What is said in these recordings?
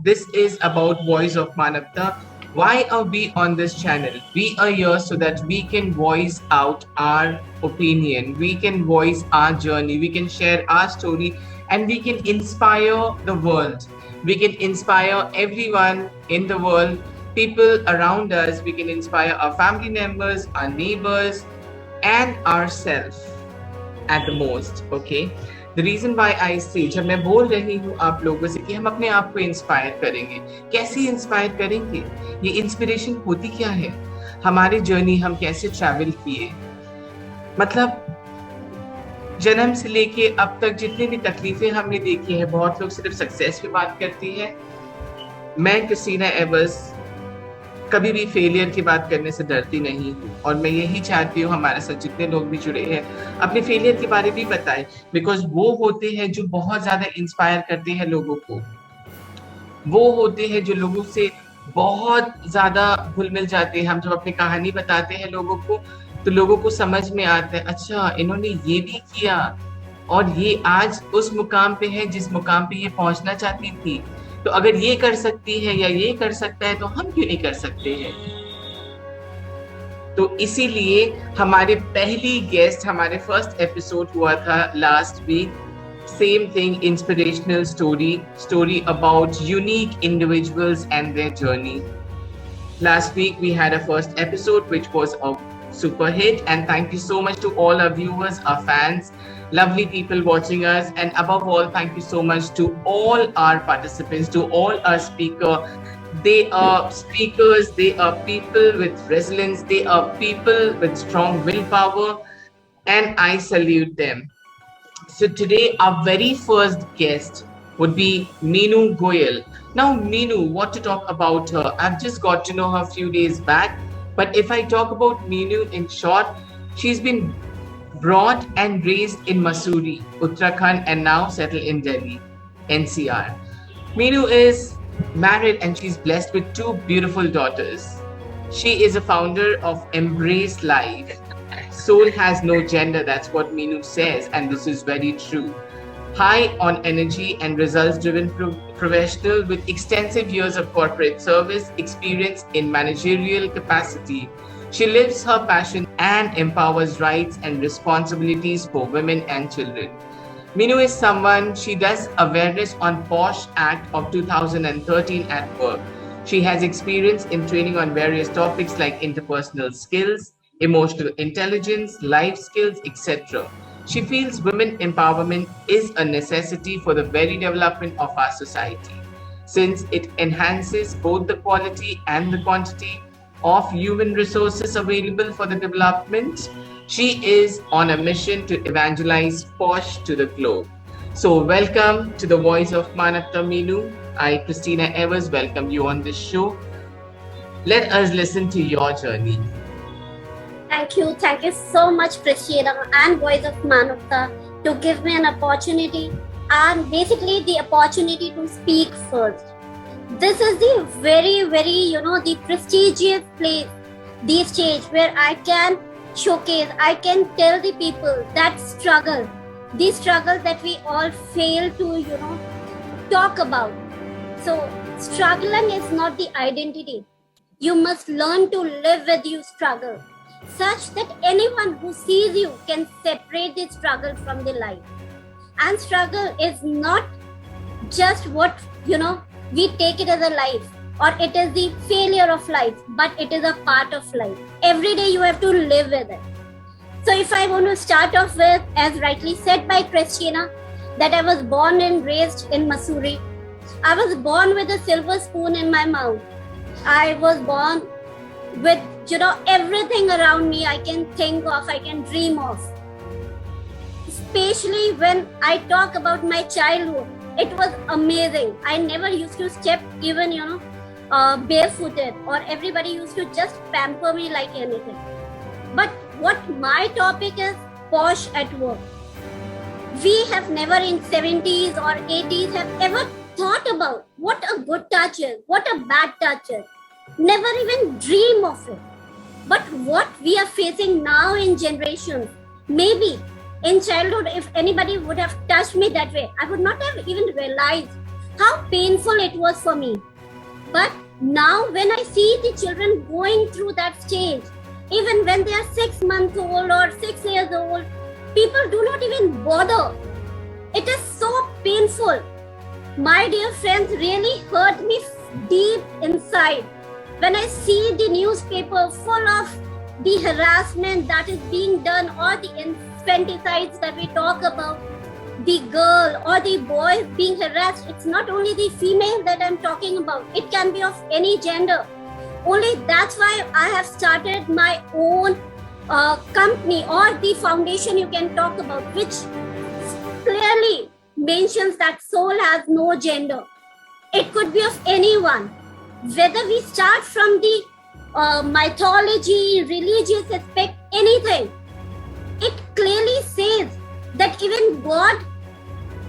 This is about Voice of Manavta. Why are we on this channel? We are here so that we can voice out our opinion, we can voice our journey, we can share our story, and we can inspire the world. We can inspire everyone in the world, people around us. We can inspire our family members, our neighbors, and ourselves at the most. Okay, the reason why I say, जब मैं बोल रही हूँ आप लोगों से कि हम अपने आप को इंस्पायर करेंगे, कैसे इंस्पायर करेंगे, ये इंस्पिरेशन होती क्या है, हमारी जर्नी हम कैसे ट्रैवल किए, मतलब जन्म से लेके अब तक जितनी भी तकलीफें हमने देखी है. बहुत लोग सिर्फ सक्सेस पे बात करती है. मैं क्रिस्टीना एवर्स कभी भी फेलियर की बात करने से डरती नहीं हूँ, और मैं यही चाहती हूँ हमारे साथ जितने लोग भी जुड़े हैं अपने फेलियर के बारे में बताएं, बिकॉज वो होते हैं जो बहुत ज्यादा इंस्पायर करते हैं लोगों को. वो होते हैं जो लोगों से बहुत ज्यादा घुल मिल जाते हैं. हम जब अपनी कहानी बताते हैं लोगों को तो लोगों को समझ में आता है, अच्छा इन्होंने ये भी किया और ये आज उस मुकाम पे है जिस मुकाम पे ये पहुंचना चाहती थी. तो अगर ये कर सकती है या ये कर सकता है तो हम क्यों नहीं कर सकते हैं. तो इसीलिए हमारे पहली गेस्ट, हमारे फर्स्ट एपिसोड हुआ था last week. Same thing, inspirational story about unique individuals and their journey. Last week we had a first episode which was a super hit, and thank you so much to all our viewers, our fans, lovely people watching us, and above all thank you so much to all our participants, to all our they are speakers, they are people with resilience, they are people with strong willpower, and I salute them. So today our very first guest would be Meenu Goyal. Now Meenu, what to talk about her? I've just got to know her a few days back, but if I talk about Meenu in short, she's been brought and raised in Mussoorie, Uttarakhand, and now settled in Delhi, NCR. Meenu is married and she's blessed with two beautiful daughters. She is a founder of Embrace Life. Soul has no gender, that's what Meenu says, and this is very true. High on energy and results driven professional with extensive years of corporate service experience in managerial capacity, she lives her passion and empowers rights and responsibilities for women and children. Meenu is someone, she does awareness on POSH Act of 2013 at work. She has experience in training on various topics like interpersonal skills, emotional intelligence, life skills, etc. She feels women empowerment is a necessity for the very development of our society, since it enhances both the quality and the quantity of human resources available for the development. She is on a mission to evangelize POSH to the globe. So welcome to the Voice of Manavta, Meenu. I, Christina Evers, welcome you on this show. Let us listen to your journey. Thank you so much, Christina and Voice of Manavta, to give me an opportunity and basically the opportunity to speak first. This is the very, the prestigious place, the stage where I can showcase, I can tell the people that struggle, the struggles that we all fail to, talk about. So, struggling is not the identity. You must learn to live with your struggle, such that anyone who sees you can separate the struggle from the life. And struggle is not just what, we take it as a life, or it is the failure of life, but it is a part of life. Every day you have to live with it. So if I want to start off with, as rightly said by Christina, that I was born and raised in Mussoorie. I was born with a silver spoon in my mouth. I was born with, everything around me I can think of, I can dream of. Especially when I talk about my childhood, it was amazing. I never used to step even, barefooted, or everybody used to just pamper me like anything. But what my topic is, POSH at work. We have never in 70s or 80s have ever thought about what a good touch is, what a bad touch is. Never even dream of it. But what we are facing now in generations, maybe in childhood, if anybody would have touched me that way, I would not have even realized how painful it was for me. But now when I see the children going through that stage, even when they are 6 months old or 6 years old, people do not even bother. It is so painful. My dear friends, really hurt me deep inside when I see the newspaper full of the harassment that is being done, or the infanticides that we talk about, the girl or the boy being harassed. It's not only the female that I'm talking about, it can be of any gender. Only that's why I have started my own company, or the foundation you can talk about, which clearly mentions that soul has no gender. It could be of anyone. Whether we start from the mythology, religious aspect, anything, it clearly says that even God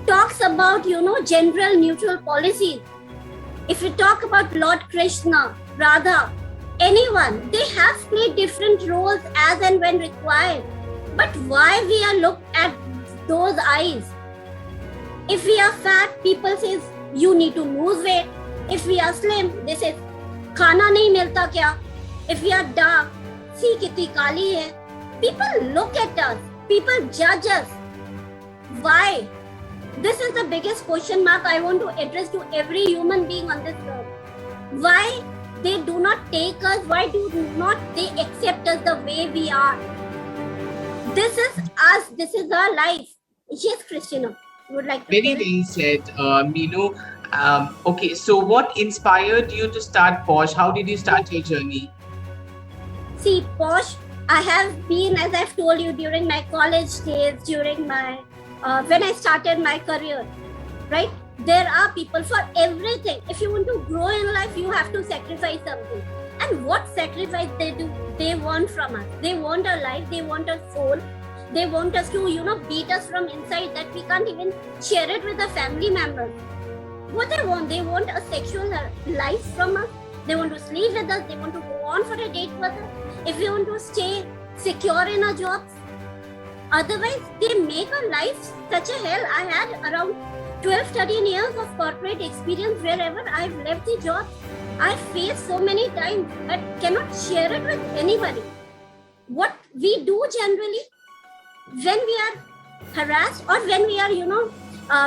talks about, general neutral policies. If you talk about Lord Krishna, Radha, anyone, they have played different roles as and when required. But why we are looked at those eyes? If we are fat, people says you need to lose weight. If we are slim, they say khana nahi milta kya? If we are dark, see kitni kali hai. People look at us, people judge us. Why? This is the biggest question mark I want to address to every human being on this earth. Why they do not take us? Why do not they accept us the way we are? This is us. This is our life. Yes, Christina, would like to Very well said, Meenu. Okay, so what inspired you to start Posh? How did you start your journey? See, Posh, I have been, as I've told you, during my college days, during my when I started my career, right? There are people for everything. If you want to grow in life, you have to sacrifice something. And what sacrifice they do? They want from us. They want our life. They want our soul. They want us to, beat us from inside, that we can't even share it with the family members. What they want a sexual life from us. They want to sleep with us. They want to go on for a date with us. If we want to stay secure in our jobs, otherwise they make our life such a hell. I had around 12-13 years of corporate experience. Wherever I've left the job, I faced so many times, but cannot share it with anybody. What we do generally, when we are harassed, or when we are,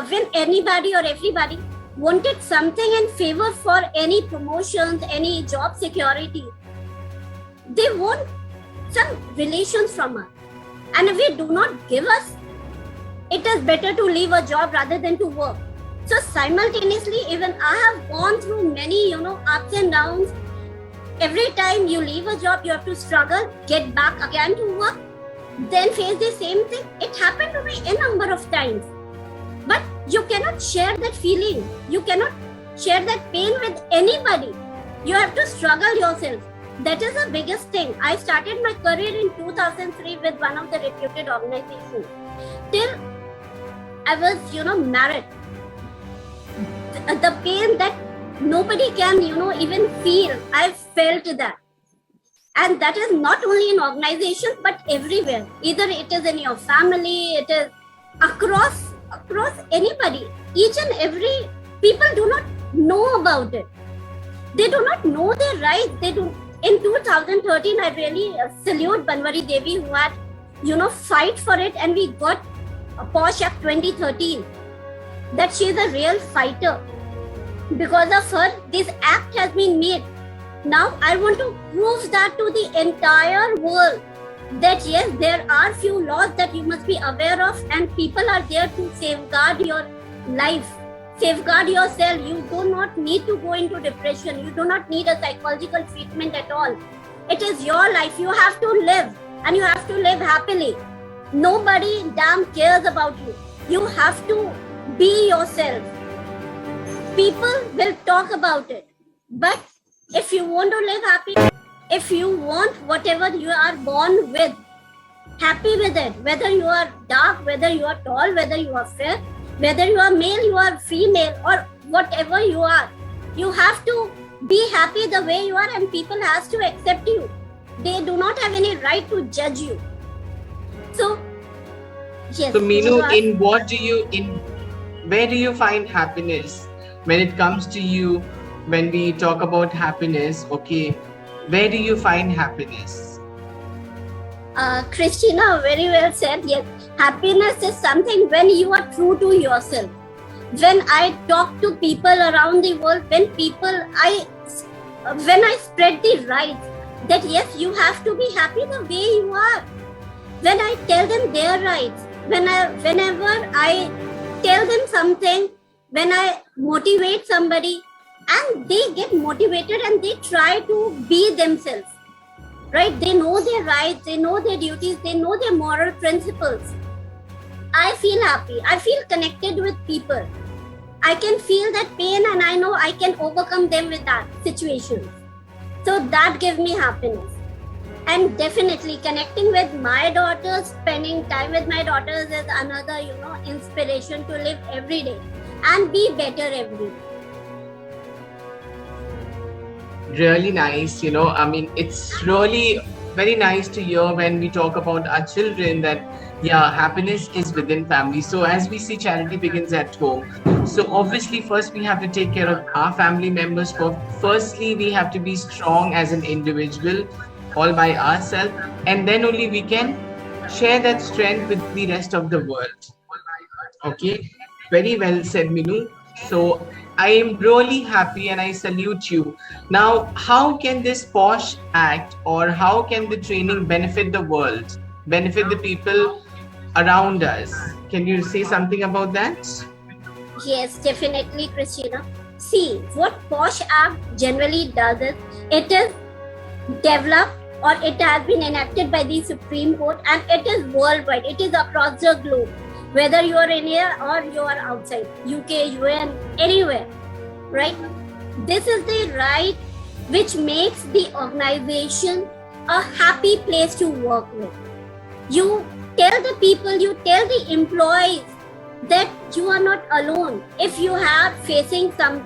when anybody or everybody wanted something in favor for any promotions, any job security, they want some relations from us. And if we do not give us, it is better to leave a job rather than to work. So simultaneously, even I have gone through many, ups and downs. Every time you leave a job, you have to struggle, get back again to work, then face the same thing. It happened to me a number of times. But you cannot share that feeling. You cannot share that pain with anybody. You have to struggle yourself. That is the biggest thing. I started my career in 2003 with one of the reputed organizations. Till I was, married. The pain that nobody can, even feel, I felt that. And that is not only in organizations, but everywhere. Either it is in your family, it is across anybody. Each and every people do not know about it. They do not know their rights. They do. In 2013, I really salute Banwari Devi, who had, fight for it, and we got a Posh Act 2013. That she is a real fighter. Because of her, this act has been made. Now I want to prove that to the entire world, that yes, there are few laws that you must be aware of, and people are there to safeguard your life, safeguard yourself. You do not need to go into depression. You do not need a psychological treatment at all. It is your life. You have to live, and you have to live happily. Nobody damn cares about you. You have to be yourself. People will talk about it, but if you want to live happy, if you want whatever you are born with, happy with it, whether you are dark, whether you are tall, whether you are fair, whether you are male, you are female, or whatever you are, you have to be happy the way you are, and people has to accept you. They do not have any right to judge you. So, yes. So Meenu, where do you find happiness? when it comes to you, when we talk about happiness, okay, where do you find happiness? Christina very well said. Yes, happiness is something when you are true to yourself. When I talk to people around the world, when I spread the rights that yes, you have to be happy the way you are. When I tell them their rights, whenever I tell them something, when I motivate somebody, and they get motivated and they try to be themselves, right? They know their rights, they know their duties, they know their moral principles. I feel happy. I feel connected with people. I can feel that pain and I know I can overcome them with that situation. So that gives me happiness. And definitely connecting with my daughters, spending time with my daughters is another, inspiration to live every day and be better every day. Really nice, it's really very nice to hear when we talk about our children that, yeah, happiness is within family. So as we see, charity begins at home. So obviously, first we have to take care of our family members. Firstly, we have to be strong as an individual, all by ourselves, and then only we can share that strength with the rest of the world. Okay, very well said, Meenu. So I am really happy and I salute you. Now, how can this posh act or how can the training benefit the world, benefit the people around us? Can you say something about that? Yes, definitely, Christina. See, what Posh Act generally does is it is developed or it has been enacted by the Supreme Court and it is worldwide. It is across the globe. Whether you are in here or you are outside, UK, UN, anywhere, right? This is the right which makes the organization a happy place to work with. You tell the people, you tell the employees that you are not alone. If you are facing some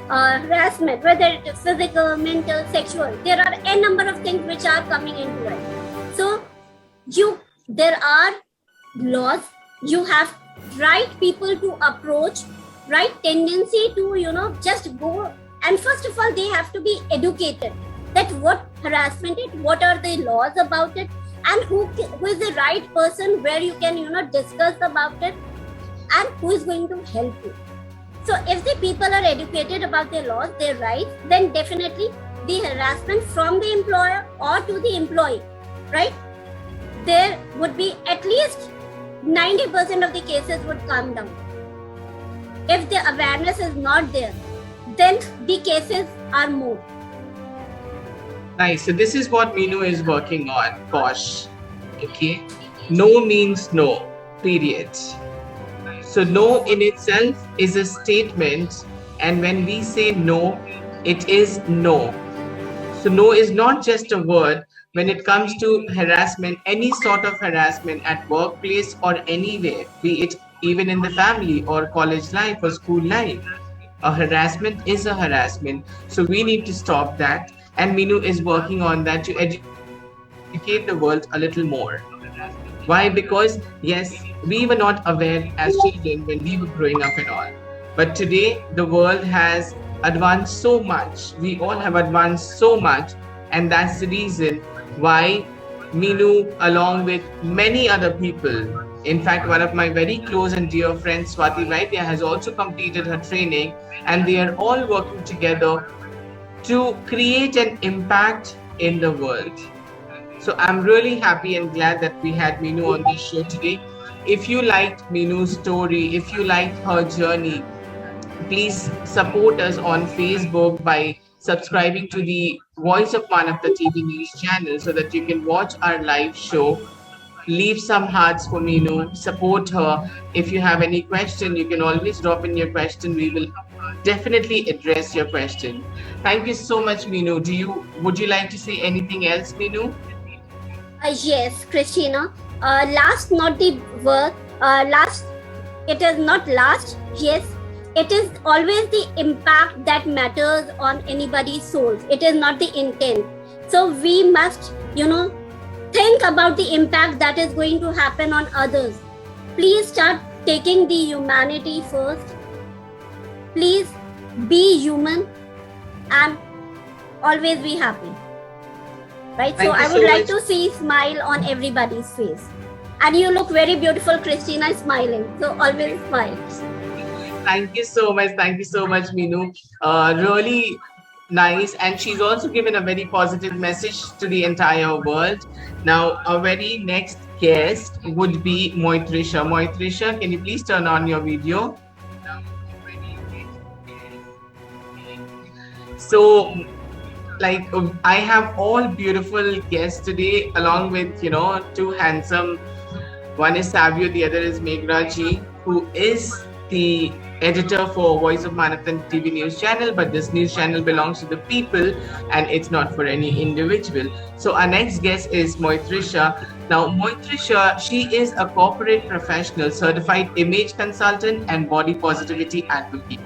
harassment, whether it is physical, mental, sexual, there are a number of things which are coming into it. So there are laws. You have right people to approach, right tendency to just go. And first of all, they have to be educated that what harassment is, what are the laws about it, and who is the right person where you can discuss about it, and who is going to help you. So if the people are educated about their laws, their rights, then definitely the harassment from the employer or to the employee, right? There would be at least 90% of the cases would come down. If the awareness is not there, then the cases are more. Nice. So this is what Meenu is working on, Posh. Okay. No means no, period. So no in itself is a statement, and when we say no, it is no. So no is not just a word. When it comes to harassment, any sort of harassment at workplace or anywhere, be it even in the family or college life or school life, a harassment is a harassment. So we need to stop that. And Meenu is working on that to educate the world a little more. Why? Because yes, we were not aware as children when we were growing up and all. But today, the world has advanced so much. We all have advanced so much. And that's the reason why Meenu, along with many other people, in fact, one of my very close and dear friends, Swati Vaidya, has also completed her training, and they are all working together to create an impact in the world. So I'm really happy and glad that we had Meenu on this show today. If you liked Meenu's story, if you liked her journey, please support us on Facebook by subscribing to the Voice of Manavta TV News channel so that you can watch our live show. Leave some hearts for Meenu, support her. If you have any question, you can always drop in your question. We will definitely address your question. Thank you so much, Meenu. Would you like to say anything else, Meenu? Yes, Christina. Last, not the word. Last, it is not last. Yes, it is always the impact that matters on anybody's souls. It is not the intent. So we must, think about the impact that is going to happen on others. Please start taking the humanity first. Please be human, and always be happy. Right? So I would like to see smile on everybody's face. And you look very beautiful, Christina, is smiling. So always smile. Thank you so much. Thank you so much, Meenu. Really nice. And she's also given a very positive message to the entire world. Now, our very next guest would be Moitrisha. Moitrisha, can you please turn on your video? So, like, I have all beautiful guests today, along with, two handsome. One is Savio, the other is Meghraji, who is the editor for Voice of Manavta TV news channel, but this news channel belongs to the people and it's not for any individual. So our next guest is Moitrisha. Now, Moitrisha, she is a corporate professional, certified image consultant and body positivity advocate.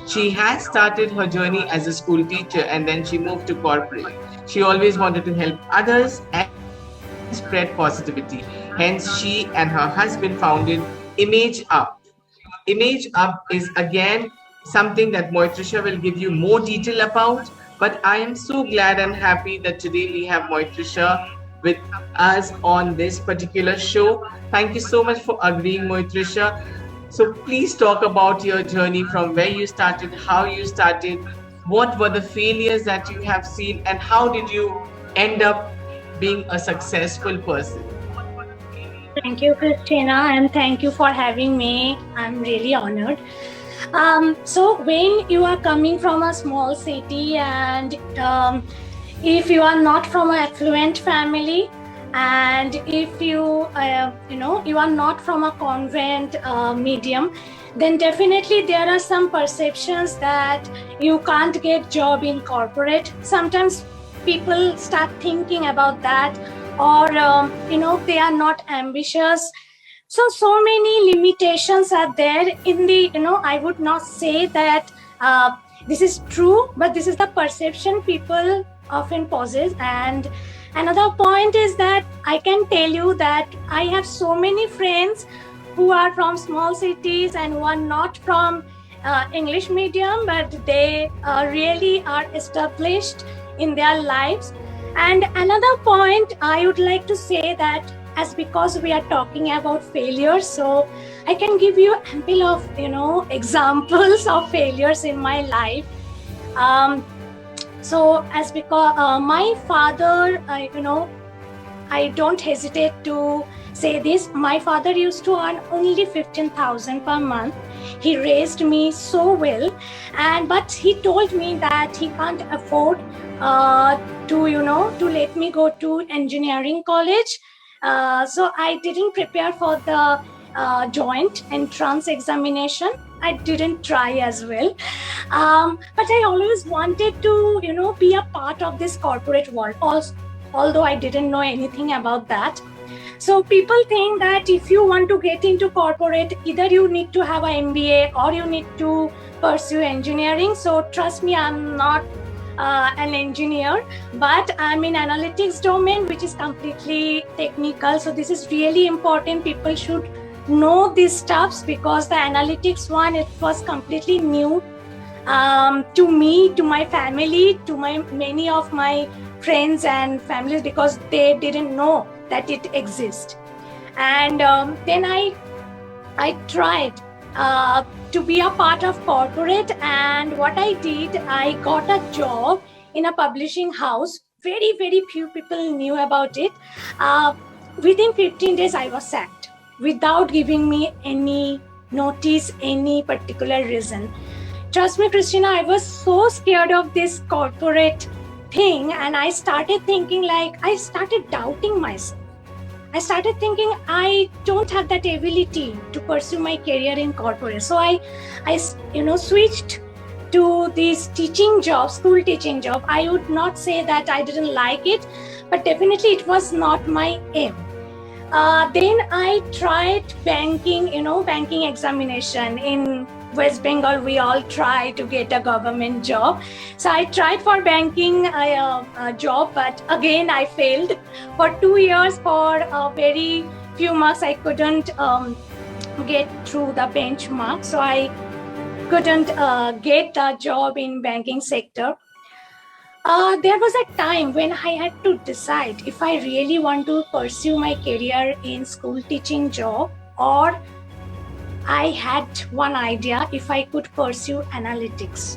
She has started her journey as a school teacher and then she moved to corporate. She always wanted to help others and spread positivity. Hence, she and her husband founded Image Up. Image Up is again something that Moitrisha will give you more detail about. But I am so glad and happy that today we have Moitrisha with us on this particular show. Thank you so much for agreeing, Moitrisha. So please talk about your journey from where you started, how you started, what were the failures that you have seen, and how did you end up being a successful person? Thank you, Christina, and thank you for having me. I'm really honored. So when you are coming from a small city and if you are not from an affluent family, and if you you are not from a convent medium, then definitely there are some perceptions that you can't get job in corporate. Sometimes people start thinking about that, or they are not ambitious. So many limitations are there in the, I would not say that this is true, but this is the perception people often possess. And another point is that I can tell you that I have so many friends who are from small cities and who are not from English medium, but they really are established in their lives. And another point I would like to say that, as because we are talking about failure, so I can give you ample of examples of failures in my life. So as because my father, I don't hesitate to say this. My father used to earn only 15,000 per month. He raised me so well, but he told me that he can't afford to let me go to engineering college. So I didn't prepare for the joint entrance examination. I didn't try as well. But I always wanted to, be a part of this corporate world, although I didn't know anything about that. So people think that if you want to get into corporate, either you need to have an MBA or you need to pursue engineering. So trust me, I'm not an engineer, but I'm in analytics domain, which is completely technical. So this is really important. People should know these stuffs, because the analytics one, it was completely new to me, to my family, to many of my friends and families, because they didn't know that it exists. And then I tried to be a part of corporate, and what I did, I got a job in a publishing house. Very, very few people knew about it. Within 15 days, I was sacked without giving me any notice, any particular reason. Trust me, Christina, I was so scared of this corporate thing, and I started thinking, I started doubting myself. I started thinking I don't have that ability to pursue my career in corporate. So I switched to this teaching job, school teaching job. I would not say that I didn't like it, but definitely it was not my aim. Then I tried banking, banking examination. In West Bengal, we all try to get a government job. So I tried for banking a job, but again, I failed. For 2 years, for very few marks, I couldn't get through the benchmark. So I couldn't get a job in banking sector. There was a time when I had to decide if I really want to pursue my career in school teaching job, or I had one idea if I could pursue analytics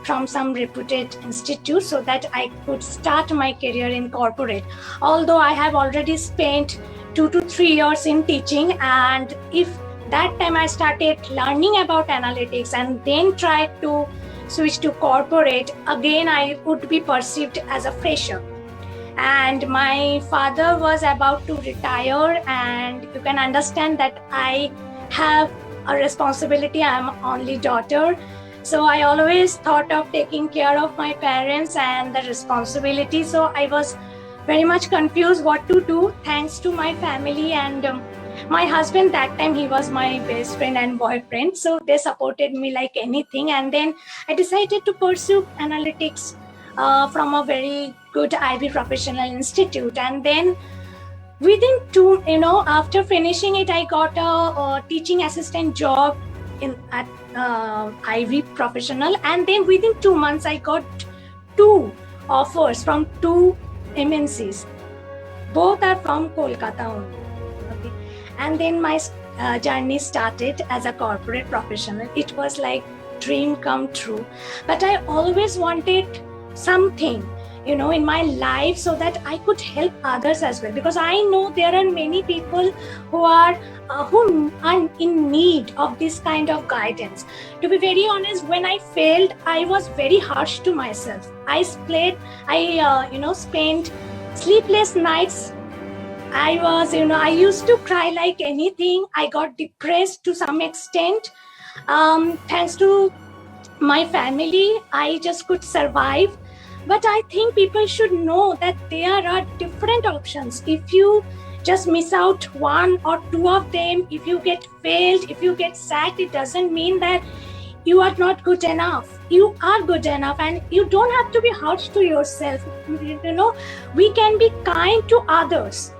from some reputed institute so that I could start my career in corporate. Although I have already spent 2 to 3 years in teaching, and if that time I started learning about analytics and then tried to switch to corporate, again I would be perceived as a fresher. And my father was about to retire, and you can understand that I have a responsibility. I'm only daughter. So I always thought of taking care of my parents and the responsibility. So I was very much confused what to do, thanks to my family and my husband. That time he was my best friend and boyfriend. So they supported me like anything. And then I decided to pursue analytics from a very good IB professional institute. And then within after finishing it, I got a teaching assistant job at IB professional. And then within 2 months, I got 2 offers from 2 MNCs. Both are from Kolkata only. Okay. And then my journey started as a corporate professional. It was like dream come true. But I always wanted something in my life so that I could help others as well, because I know there are many people who are in need of this kind of guidance. To be very honest, when I failed, I was very harsh to myself. I spent sleepless nights. I used to cry like anything. I got depressed to some extent. Thanks to my family, I just could survive. But I think people should know that there are different options. If you just miss out 1 or 2 of them, if you get failed, if you get sacked, it doesn't mean that you are not good enough. You are good enough, and you don't have to be harsh to yourself. We can be kind to others.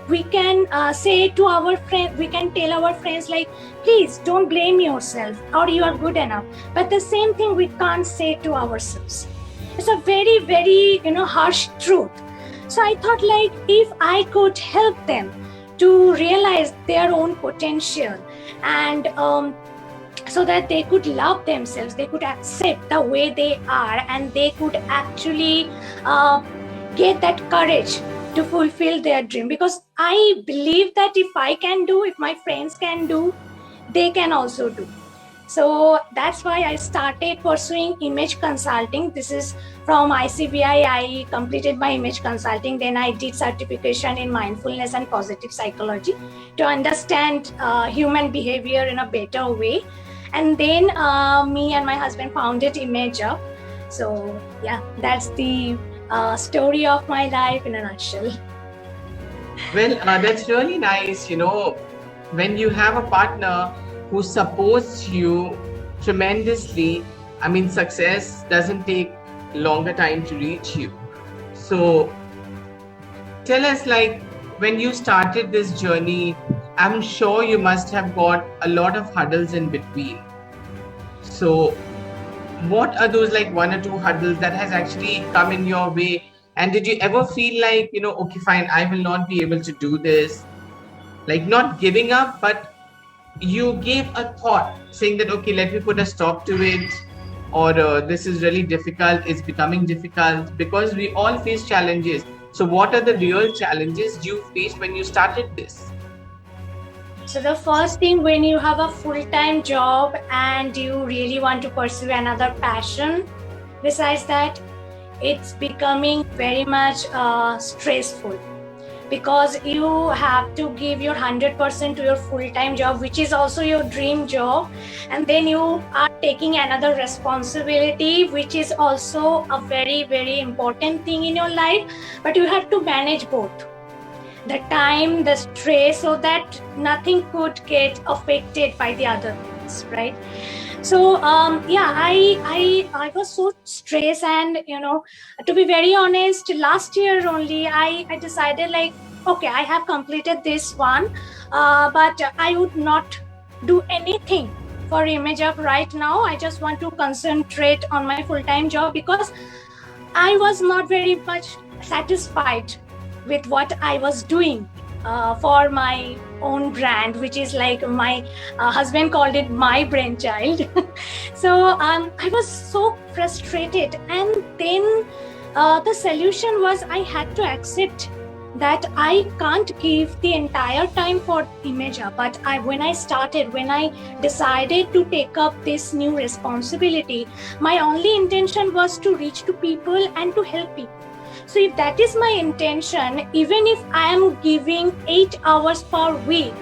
We can say to our friends, we can tell our friends like, please don't blame yourself, or you are good enough. But the same thing we can't say to ourselves. It's a very, very, harsh truth. So I thought like, if I could help them to realize their own potential, and so that they could love themselves, they could accept the way they are, and they could actually get that courage to fulfill their dream. Because I believe that if I can do, if my friends can do, they can also do. So that's why I started pursuing image consulting. This is from ICBI. I completed my image consulting. Then I did certification in mindfulness and positive psychology to understand human behavior in a better way. And then me and my husband founded Imager. So yeah, that's the story of my life in a nutshell. Well, that's really nice. When you have a partner who supports you tremendously, I mean, success doesn't take longer time to reach you. So tell us, like, when you started this journey, I'm sure you must have got a lot of hurdles in between. So what are those like 1 or 2 hurdles that has actually come in your way? And did you ever feel like, okay, fine, I will not be able to do this? Like, not giving up, but you gave a thought saying that, okay, let me put a stop to it, or this is really difficult, it's becoming difficult, because we all face challenges. So what are the real challenges you faced when you started this? So the first thing, when you have a full-time job and you really want to pursue another passion, besides that, it's becoming very much stressful, because you have to give your 100% to your full-time job, which is also your dream job. And then you are taking another responsibility, which is also a very, very important thing in your life. But you have to manage both. The time, the stress, so that nothing could get affected by the other things, right? So I was so stressed, and to be very honest, last year only I decided like, okay, I have completed this one, but I would not do anything for image up right now. I just want to concentrate on my full-time job because I was not very much satisfied with what I was doing for my own brand, which is like my husband called it my brainchild. So I was so frustrated, and then the solution was I had to accept that I can't give the entire time for Imager. But when I decided to take up this new responsibility, my only intention was to reach to people and to help people. So if that is my intention, even if I am giving 8 hours per week,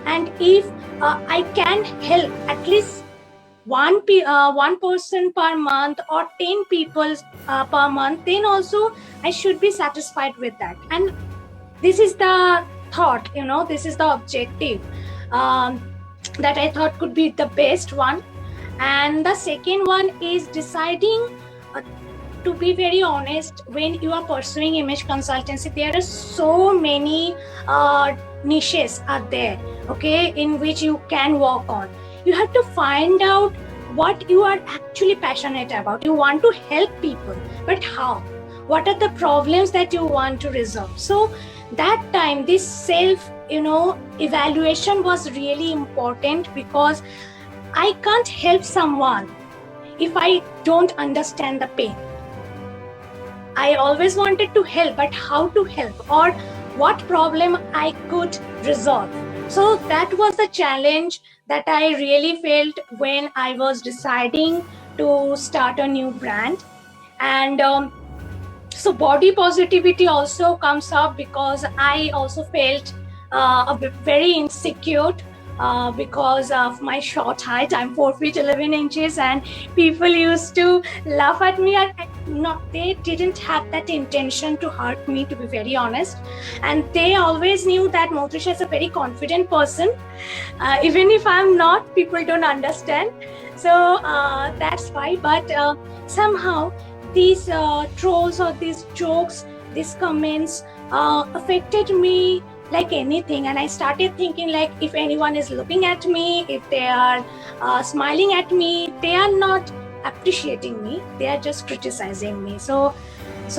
and if I can help at least one person per month or 10 people per month, then also I should be satisfied with that. And this is the thought, this is the objective that I thought could be the best one. And the second one is deciding, to be very honest, when you are pursuing image consultancy, there are so many niches out there, okay, in which you can work on. You have to find out what you are actually passionate about. You want to help people, but how? What are the problems that you want to resolve? So that time, this self, evaluation was really important, because I can't help someone if I don't understand the pain. I always wanted to help, but how to help, or what problem I could resolve. So that was the challenge that I really felt when I was deciding to start a new brand. And so body positivity also comes up, because I also felt very insecure because of my short height. I'm 4 feet 11 inches, and people used to laugh at me. They didn't have that intention to hurt me, to be very honest. And they always knew that Motisha is a very confident person. Even if I'm not, people don't understand. So that's why. But somehow these trolls or these jokes, these comments affected me like anything. And I started thinking, like, if anyone is looking at me, if they are smiling at me, they are not appreciating me, they are just criticizing me. So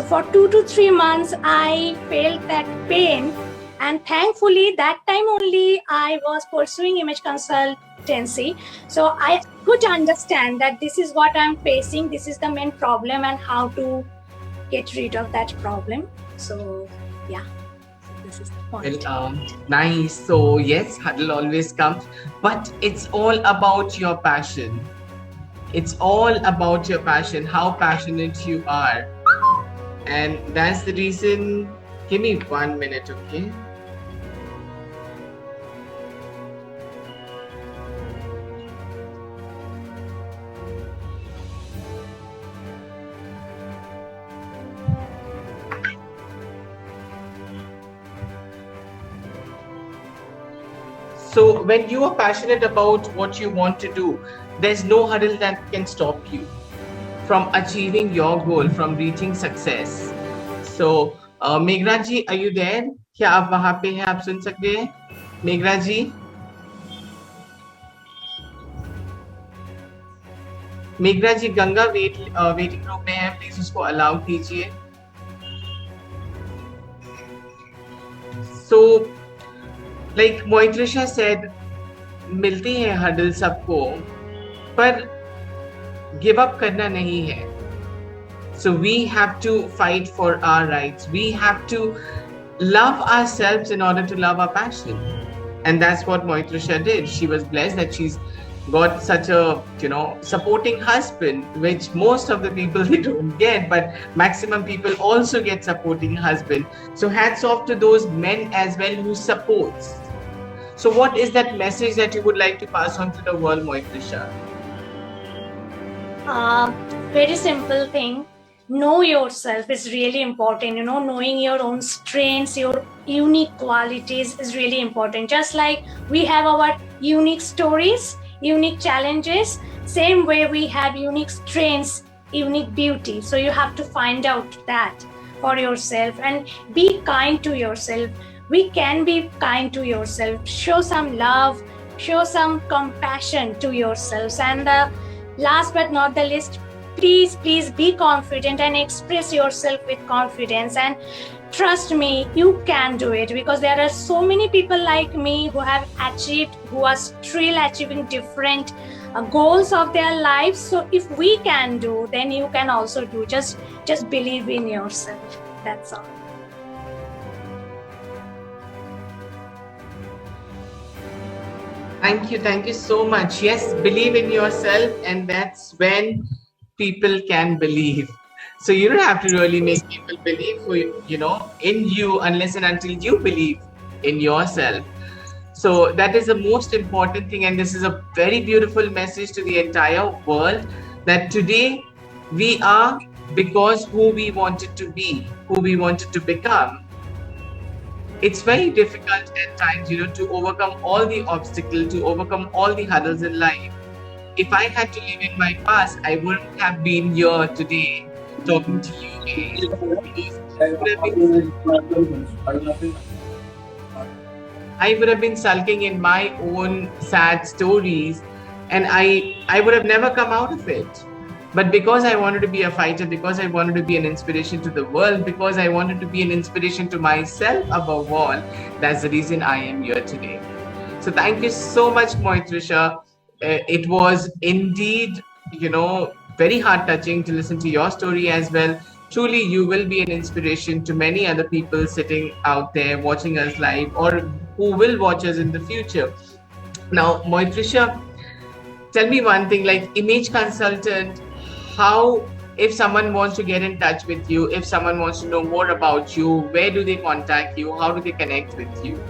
for 2 to 3 months, I felt that pain. And thankfully, that time only I was pursuing image consultancy. So I could understand that this is what I'm facing, this is the main problem, and how to get rid of that problem. So yeah, this is the point. Well, nice. So yes, hurdle always comes, but it's all about your passion. It's all about your passion, how passionate you are. And that's the reason. Give me 1 minute, okay? So when you are passionate about what you want to do, there's no hurdle that can stop you from achieving your goal, from reaching success. So मेघना जी, are you there? क्या आप वहाँ पे हैं? आप सुन सकते हैं? मेघना जी? मेघना जी, गंगा वेटिंग रूम में है, प्लीज उसको अलाउ कीजिए. So like Moitrisha said, मिलती है हर्डल सबको, पर गिव अप करना नहीं है. So we have to fight for our rights. We have to love ourselves in order to love our passion. And that's what Moitrisha did. She was blessed that she's got such a, supporting husband, which most of the people they don't get, but maximum people also get supporting husband. So hats off to those men as well who supports. So what is that message that you would like to pass on to the world, Moitrisha? Very simple thing. Know yourself is really important. Knowing your own strengths, your unique qualities is really important. Just like we have our unique stories, unique challenges, same way we have unique strengths, unique beauty. So you have to find out that for yourself and be kind to yourself. We can be kind to yourself, show some love show some compassion to yourselves. And last but not the least, please be confident and express yourself with confidence, and trust me, you can do it, because there are so many people like me who have achieved, who are still achieving different goals of their lives. So if we can do, then you can also do. Just believe in yourself. That's all. Thank you so much. Yes, believe in yourself, and that's when people can believe. So you don't have to really make people believe in you unless and until you believe in yourself. So that is the most important thing, and this is a very beautiful message to the entire world, that today we are because who we wanted to be, who we wanted to become. It's very difficult at times, to overcome all the obstacles, to overcome all the hurdles in life. If I had to live in my past, I wouldn't have been here today talking to you guys. I would have been sulking in my own sad stories, and I would have never come out of it. But because I wanted to be a fighter, because I wanted to be an inspiration to the world, because I wanted to be an inspiration to myself above all, that's the reason I am here today. So thank you so much, Moitrisha. It was indeed, very heart touching to listen to your story as well. Truly, you will be an inspiration to many other people sitting out there watching us live, or who will watch us in the future. Now, Moitrisha, tell me one thing, like image consultant, how, if someone wants to get in touch with you, if someone wants to know more about you, where do they contact you? How do they connect with you?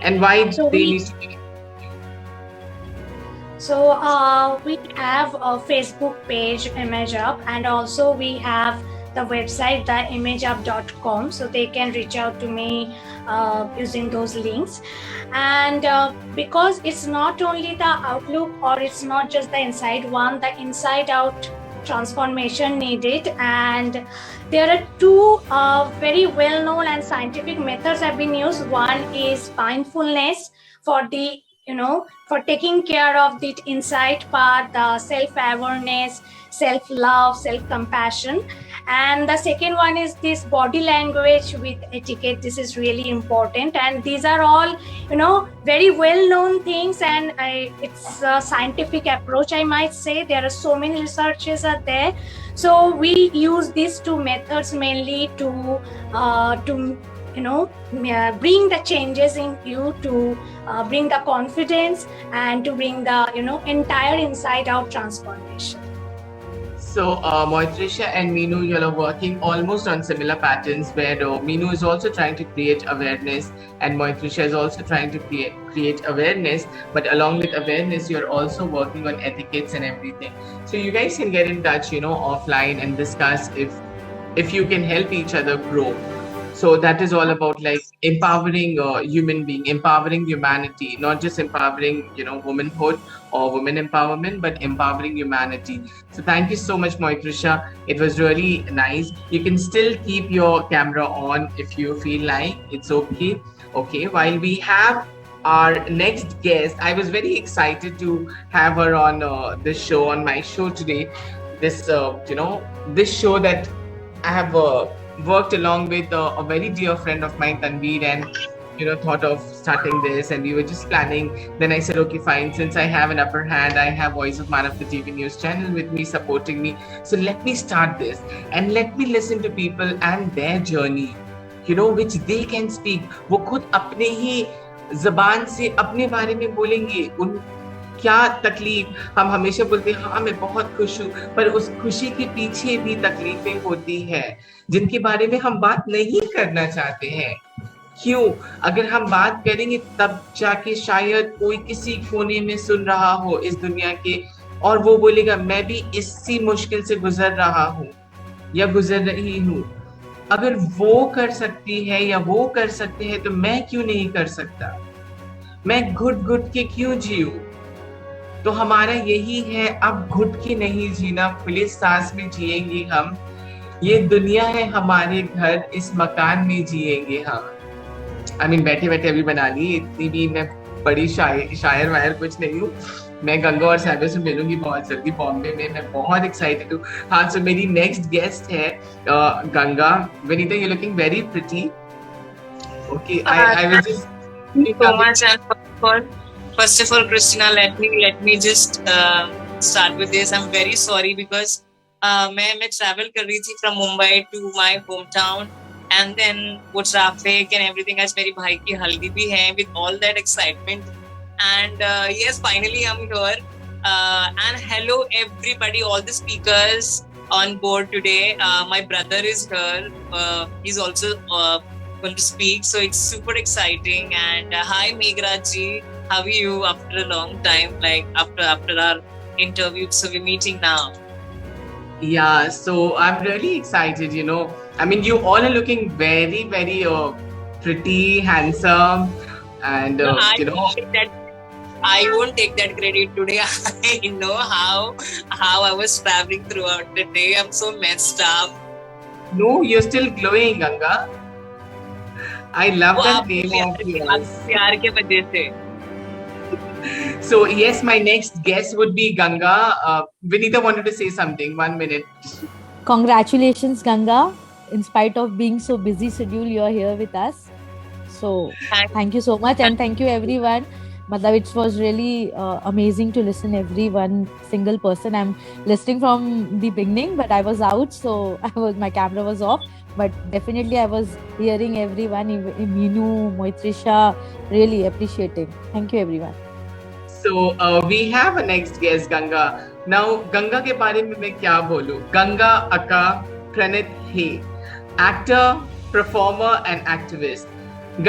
And why need to connect with you? So we have a Facebook page, Image Up, and also we have the website, theimageUp.com, so they can reach out to me using those links. And because it's not only the outlook, or it's not just the inside one, the inside out transformation needed, and there are two very well known and scientific methods have been used. One is mindfulness for the for taking care of the inside part, the self-awareness, self-love, self-compassion. And the second one is this body language with etiquette. This is really important, and these are all very well-known things, and it's a scientific approach, I might say. There are so many researches out there. So we use these two methods mainly to bring the changes in you, to bring the confidence, and to bring the entire inside out transformation. So Moitrisha and Meenu, you are working almost on similar patterns, where Meenu is also trying to create awareness, and Moitrisha is also trying to create awareness. But along with awareness, you're also working on etiquettes and everything. So you guys can get in touch, offline, and discuss if you can help each other grow. So that is all about like empowering human being, empowering humanity, not just empowering, womanhood or women empowerment, but empowering humanity. So thank you so much, Moitrisha. It was really nice. You can still keep your camera on if you feel like. It's okay. Okay, while we have our next guest, I was very excited to have her on this show, on my show today. This, this show that I have worked along with a very dear friend of mine, Tanveer, and thought of starting this, and we were just planning. Then I said, okay, fine, since I have an upper hand, I have Voice of Manavta TV news channel with me, supporting me, so let me start this and let me listen to people and their journey, which they can speak. वो खुद अपने ही ज़बान से अपने बारे में बोलेंगे, उन क्या तकलीफ। हम हमेशा बोलते हैं हाँ मैं बहुत खुश हूँ, पर उस खुशी के पीछे भी तकलीफें होती है जिनके बारे में हम बात नहीं करना चाहते हैं। क्यों? अगर हम बात करेंगे तब जाके शायद कोई किसी कोने में सुन रहा हो इस दुनिया के, और वो बोलेगा मैं भी इसी मुश्किल से गुजर रहा हूँ या गुजर रही हूँ। अगर वो कर सकती है या वो कर सकते हैं, तो मैं क्यों नहीं कर सकता? मैं घुट घुट के क्यों जीऊं? तो हमारा यही है, अब घुट के नहीं जीना, खुले सांस में जिएंगे हम। ये दुनिया है हमारे घर, इस मकान में जिएंगे हम। बैठे बैठे अभी बना ली, इतनी भी मैं बड़ी शायर वायर कुछ नहीं हूँ. मैं गंगा और सागर से मिलूंगी बहुत जल्दी बॉम्बे में. मैं बहुत एक्साइटेड हूँ. हाँ, सो मेरी नेक्स्ट गेस्ट है Ganga. Vinita, you looking very pretty. Okay, I was just Thank you so much, and first of all, Christina, let me just start with this. I'm very sorry because मैं travel कर रही थी from Mumbai to my hometown, and then वो traffic and everything. आज मेरी भाई की हल्दी भी है, with all that excitement, and yes, finally I'm here. And hello everybody, all the speakers on board today. My brother is here. He's also going to speak, so it's super exciting. And hi Meghraj ji, how are you after a long time, like after our interview? So we're meeting now. Yeah, so I'm really excited, you know. I mean, you all are looking very, very pretty, handsome, and No, you know. I won't take that credit today. I know how I was traveling throughout the day. I'm so messed up. No, you're still glowing, Ganga. I love that name of yours. प्यार के वजह से. So yes, my next guest would be Ganga. Vinita wanted to say something. 1 minute. Congratulations, Ganga. In spite of being so busy schedule, you are here with us. So thank you so much, and thank you everyone. Matlab, it was really amazing to listen every one single person. I'm listening from the beginning, but I was out, so my camera was off. But definitely I was hearing everyone, Meenu, Moitrisha, really appreciating. Thank you everyone. So we have a next guest, Ganga. Now, Ganga के बारे में मैं क्या बोलूं? Ganga Akka Pranit He, actor, performer, and activist.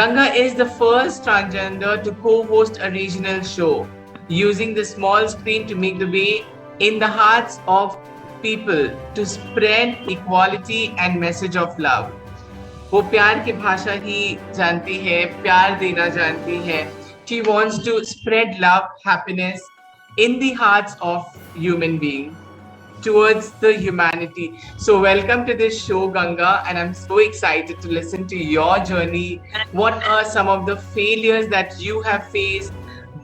Ganga is the first transgender to co-host a regional show, using the small screen to make the way in the hearts of people to spread equality and message of love. वो प्यार की भाषा ही जानती है, प्यार देना जानती है. She wants to spread love, happiness in the hearts of human beings towards the humanity. So welcome to this show, Ganga, and I'm so excited to listen to your journey. What are some of the failures that you have faced,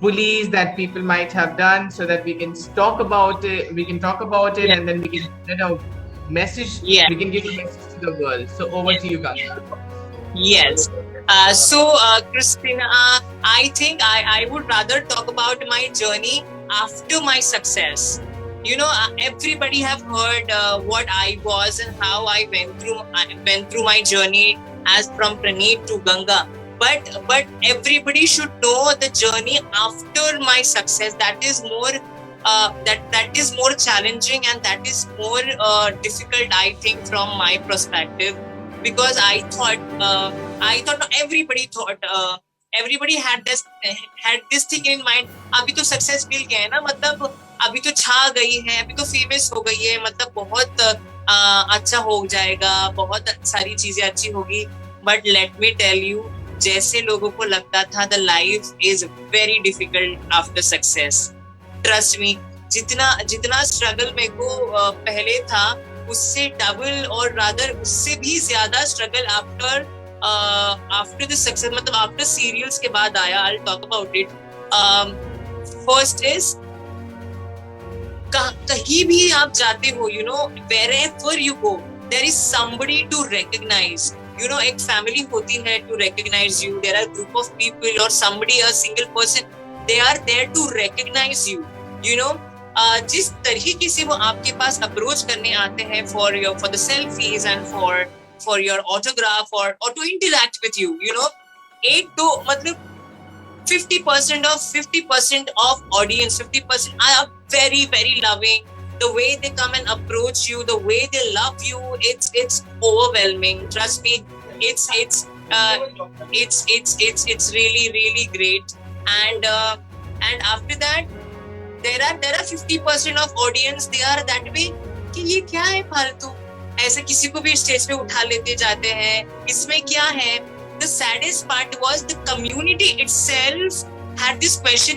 bullies that people might have done, so that we can talk about it. We can talk about it, and then we can get a message. Yeah. We can give a message to the world. So over to you, Ganga. Yes. So Christina, I think I would rather talk about my journey after my success. You know, everybody have heard what I was and how I went through my journey as from Praneet to Ganga. But everybody should know the journey after my success. That is more that is more challenging, and that is more difficult, I think, from my perspective, because I thought everybody had this thing in mind. अभी तो success मिल गया है ना, मतलब अभी तो छा गई है, अभी तो famous हो गई है, मतलब बहुत अच्छा हो जाएगा, बहुत सारी चीजें अच्छी होगी. But let me tell you, जैसे लोगों को लगता था, the life is very difficult after success. Trust me, जितना struggle मेरे को पहले था, उससे डबल और रादर उससे भी ज्यादा स्ट्रगल आफ्टर द सक्सेस, मतलब आफ्टर सीरियल्स के बाद आया. I will talk about it. First is, कहीं भी आप जाते हो, you know, wherever you go, there is somebody to recognize. You know, एक फैमिली होती है to recognize you. There are group of people or somebody, a single person, they are there to recognize you. You know, जिस तरीके से वो आपके पास approach करने आते हैं for the selfies and for your autograph or to interact with you, you know, एक तो मतलब 50% of audience, 50% are very, very loving. The way they come and approach you, the way they love you, it's overwhelming. Trust me, it's really, really great. And after that, there are 50% of audience, they are that way कि ये क्या है फालतू, ऐसे किसी को भी stage पे उठा लेते जाते हैं, इसमें क्या है. The saddest part was the community itself had this question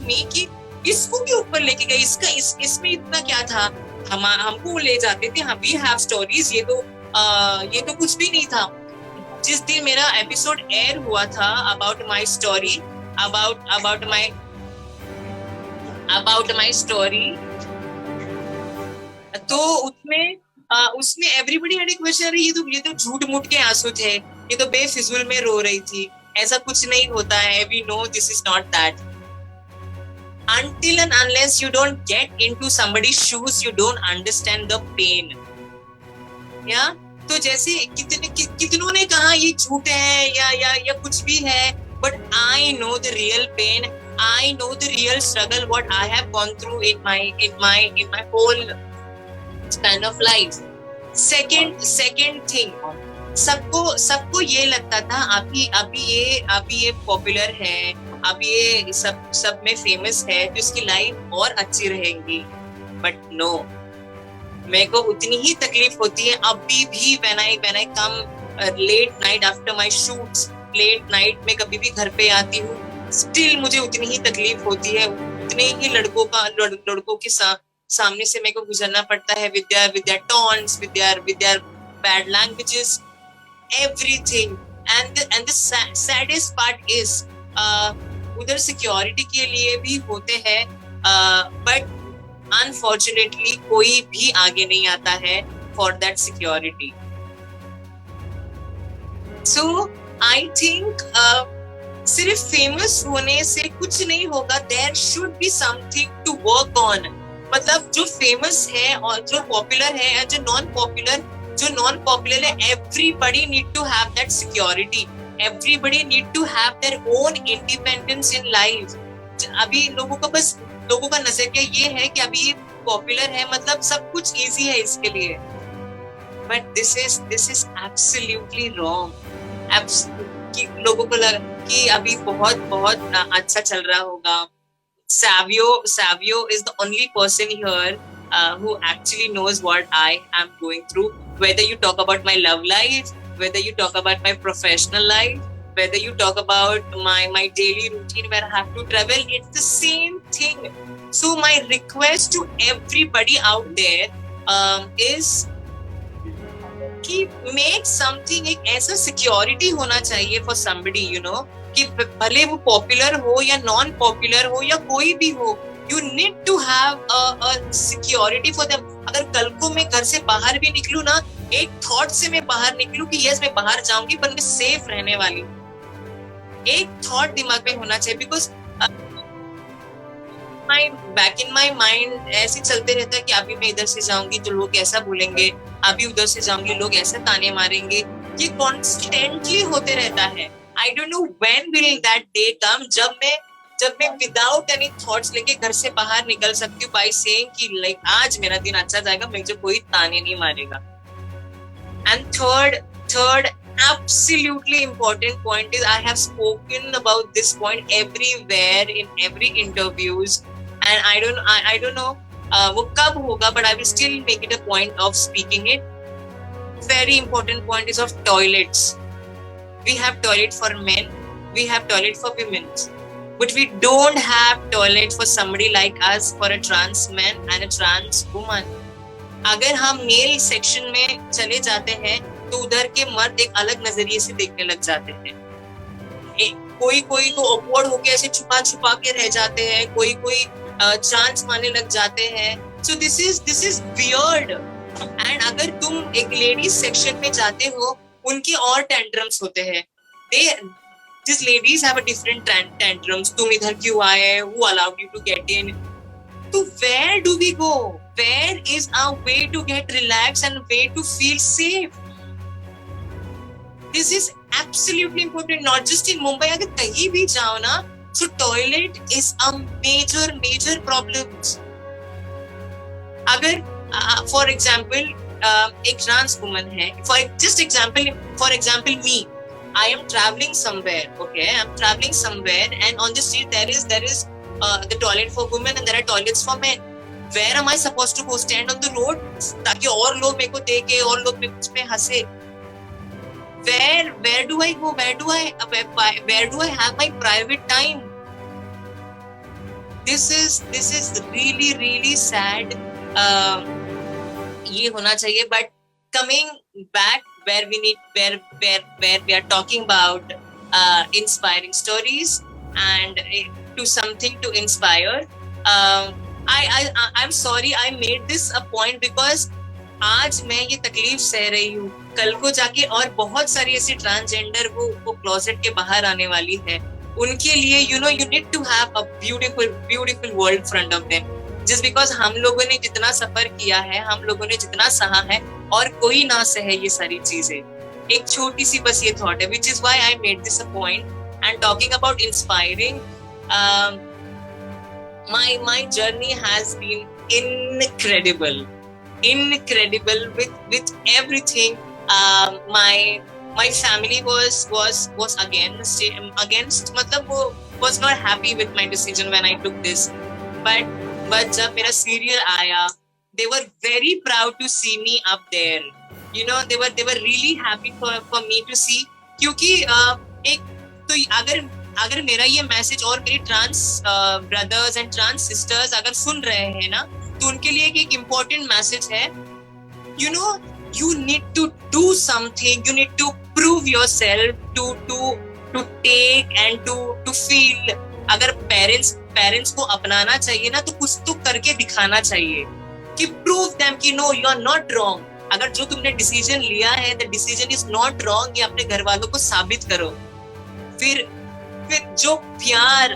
me कि इसको भी ऊपर लेके गए, इसमें इतना क्या था, हमको ले जाते थे. हाँ, we have stories, ये तो कुछ भी नहीं था. जिस दिन मेरा एपिसोड एयर हुआ था about my story, about my story. तो उसमें एवरीबडी हैड ए क्वेश्चन, अरे ये तो झूठ मूठ के आंसू थे, ये तो बेफिजूल में रो रही थी, ऐसा कुछ नहीं होता है, we know this is not that. Until and unless you don't get into somebody's shoes, you don't understand the pain. Yeah? तो जैसे कितनों ने कहा ये झूठ है या कुछ भी है, but I know the real pain, I know the real struggle what I have gone through in my whole span of life. Second thing, सबको ये लगता था अभी ये पॉपुलर है, अब ये सब में फेमस है तो इसकी लाइफ और अच्छी रहेगी. बट नो, मेरे को उतनी ही तकलीफ होती है अभी भी. when I come late night after my shoots, late night में कभी भी घर पे आती हूँ, स्टिल मुझे उतनी ही तकलीफ होती है, उतने ही लड़कों के सामने से मेरे को गुजरना पड़ता है with their taunts, with their bad languages, everything. And the saddest part is उधर सिक्योरिटी के लिए भी होते हैं, बट अनफॉर्चुनेटली कोई भी आगे नहीं आता है for that security. So I think सिर्फ फेमस होने से कुछ नहीं होगा, there should be something to work on. मतलब जो फेमस है और जो पॉपुलर है और जो नॉन पॉपुलर है, everybody need to have that security. Everybody need to have their own independence in life. अभी लोगों का नजरिया ये है कि अभी ये पॉपुलर है मतलब सब कुछ इजी है इसके लिए. But this is absolutely wrong. कि लोगों को लगा कि अभी बहुत अच्छा चल रहा होगा. Savio is the only person here who actually knows what I am going through. Whether you talk about my love life, whether you talk about my professional life, whether you talk about my daily routine where I have to travel, it's the same thing. So my request to everybody out there is कि make something, एक ऐसा security होना चाहिए for somebody, you know, कि भले वो popular हो या non popular हो या कोई भी हो, you need to have a security for them. अगर कल को मैं घर से बाहर भी निकलूं ना, एक थॉट से मैं बाहर निकलूं कि यस मैं बाहर जाऊंगी पर मैं सेफ रहने वाली हूँ, एक थॉट दिमाग में होना चाहिए. Because back in my mind ऐसे चलते रहता है कि अभी मैं इधर से जाऊंगी तो लोग ऐसा बोलेंगे, अभी उधर से जाऊंगी लोग ऐसा ताने मारेंगे. ये कॉन्स्टेंटली होते रहता है. I don't know when will that day come जब मैं विदाउट एनी थॉट्स लेके घर से बाहर निकल सकती हूँ बाय सेइंग कि लाइक आज मेरा दिन अच्छा जाएगा, मुझे कोई ताने नहीं मारेगा. And third absolutely important point is I have spoken about this point everywhere in every interviews, and I don't know वो कब होगा, but I will still make it a point of speaking it. Very important point is of toilets. We have toilet for men, we have toilet for women, but we don't have toilet for somebody like us, for a trans man and a trans woman. अगर हम male section में चले जाते हैं तो उधर के मर्द एक अलग नजरिए से देखने लग जाते हैं. कोई तो ऑकवर्ड होके ऐसे छुपा के रह जाते हैं, कोई चांस मारने लग जाते हैं. So this is weird. And अगर तुम एक लेडीज सेक्शन में जाते हो, उनके और टेंट्रम्स होते हैं. These ladies have a different tantrums. तुम इधर क्यों आए? Who allowed you to get in? So where do we go? Where is our way to get relaxed and way to feel safe? This is absolutely important. Not just in Mumbai. अगर कहीं भी जाओ ना, so toilet is a major problem. अगर for example एक trans woman है, for example me, I am traveling somewhere, okay? I'm traveling somewhere, and on the street there is the toilet for women and there are toilets for men. Where am I supposed to go? Stand on the road ताकि और लोग मेरे को देखे और लोग मुझ पे हंसे. Where do I go? Where do I have my private time? This is really sad. ये होना चाहिए. But coming back where we are talking about inspiring stories, and to something to inspire. I'm sorry I made this a point because आज मैं ये तकलीफ सह रही हूँ, कल को जाके और बहुत सारी ऐसी ट्रांसजेंडर वो क्लोजेट के बाहर आने वाली है, उनके लिए you need to have a beautiful world front of them. Just because हम लोगों ने जितना सफर किया है, हम लोगों ने जितना सहा है, और कोई ना सहे ये सारी चीजें. एक छोटी सी बस ये थॉट है, which is why I made this a point. And talking about inspiring, my journey has been incredible with everything. My family was against मतलब वो was not happy with my decision when I took this, but जब मेरा serial आया, they were very proud to see me up there. They were really happy for me to see, क्योंकि एक तो अगर मेरा ये मैसेज और मेरी trans brothers and trans sisters अगर सुन रहे हैं ना, तो उनके लिए एक इम्पोर्टेंट मैसेज है. You need to do something, you need to prove yourself, to take and to feel. अगर पेरेंट्स को अपनाना चाहिए ना, तो कुछ तो करके दिखाना चाहिए कि prove them कि no, you are not wrong. अगर जो तुमने डिसीजन लिया है, the decision is not wrong, ये अपने घर वालों को साबित करो. फिर जो प्यार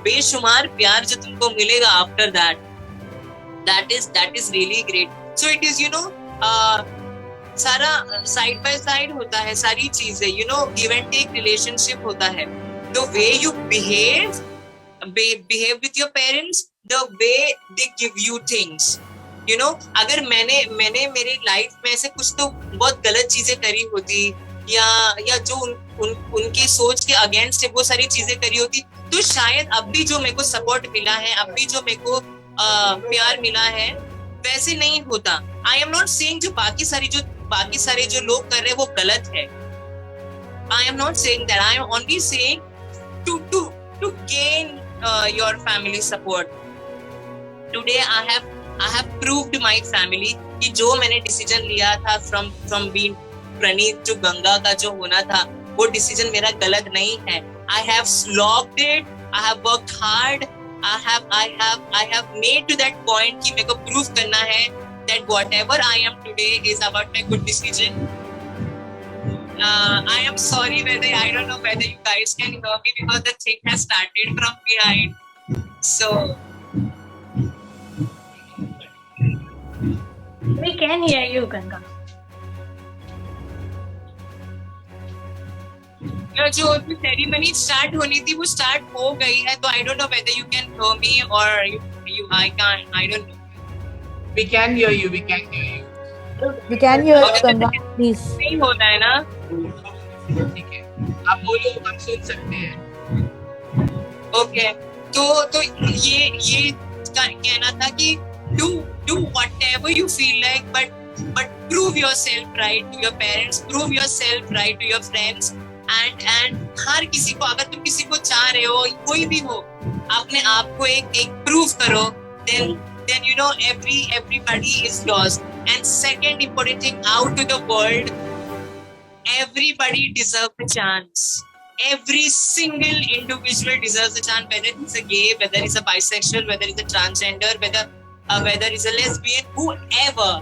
बेशुमार प्यार जो तुमको मिलेगा after that is really great. So it is सारा साइड बाय साइड होता है, सारी चीजें गिव एंड टेक रिलेशनशिप होता है. The way you behave with your parents, the way they give you things. अगर मैंने मेरी लाइफ में ऐसे कुछ तो बहुत गलत चीजें करी होती, या जो उनकी सोच के अगेंस्ट वो सारी चीजें करी होती, तो शायद अब भी जो मेरे को सपोर्ट मिला है, अब भी जो मेरे को प्यार मिला है, वैसे नहीं होता. आई एम नॉट सेइंग जो बाकी सारे जो लोग कर रहे हैं वो गलत है. I am not saying that. I am only saying to gain your family support. Today I have proved my family कि जो मैंने डिसीजन लिया था फ्रॉम बीइंग प्रणीत, जो गंगा का जो होना था, वो डिसीजन मेरा गलत नहीं है. I have slogged it, I have worked hard, I have made to that point कि मेरे को prove करना है that whatever I am today is about my good decision. I am sorry I don't know whether you guys can hear me because the thing has started from behind. So we can hear you, Ganga. जो ceremony start होनी थी वो start हो गई है, तो आई don't know whether you can hear me or you I can't, I don't know. We can hear you. We can hear you, Ganga, please. नहीं हो रहा है ना? ठीक है, आप बोलो, हम सुन सकते हैं. ओके, तो ये कहना था कि do whatever you feel like, but prove yourself right to your parents, prove yourself right to your friends. And हर किसी को, अगर तुम किसी को चाह रहे हो, कोई भी हो, अपने आप को एक प्रूव करो, then everybody is yours. And second important thing, out to the world, everybody deserves a chance. Every single individual deserves a chance, whether it's a gay, whether it's a bisexual, whether it's a transgender, whether it's a lesbian, whoever.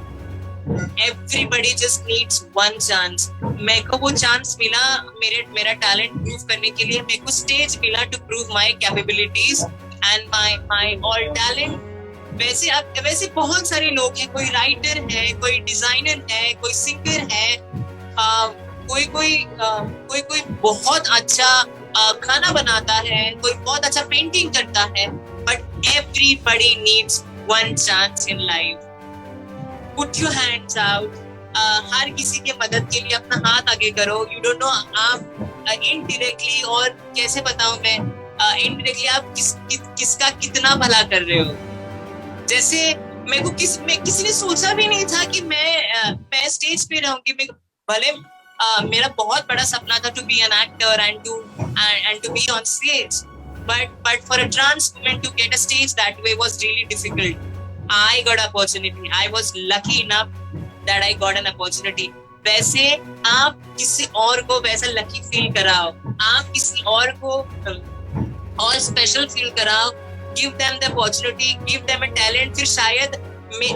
Everybody just needs one chance. मेरे को वो chance मिला मेरा talent prove करने के लिए. मेरे को स्टेज मिला to prove my capabilities and my all talent. वैसे बहुत सारे लोग हैं, कोई राइटर है, कोई डिजाइनर है, कोई सिंगर है, कोई बहुत अच्छा खाना बनाता है, कोई बहुत अच्छा पेंटिंग करता है. But everybody needs one chance in life. Put your hands out. हर किसी के मदद के लिए अपना हाथ आगे करो. You don't know आप indirectly, और कैसे बताऊं मैं, indirectly आप किसका कितना भला कर रहे हो. जैसे मेरे को किसी ने सोचा भी नहीं था कि मैं स्टेज पे रहूंगी. भले मेरा बहुत बड़ा सपना था to be an actor and to be on stage, but for a trans woman to get a stage that way was really difficult. I got an opportunity. I was lucky enough that I got an opportunity. वैसे आप किसी और को वैसा lucky feel कराओ. आप किसी और को और स्पेशल फील कराओ, give them the opportunity, give them a talent. फिर शायद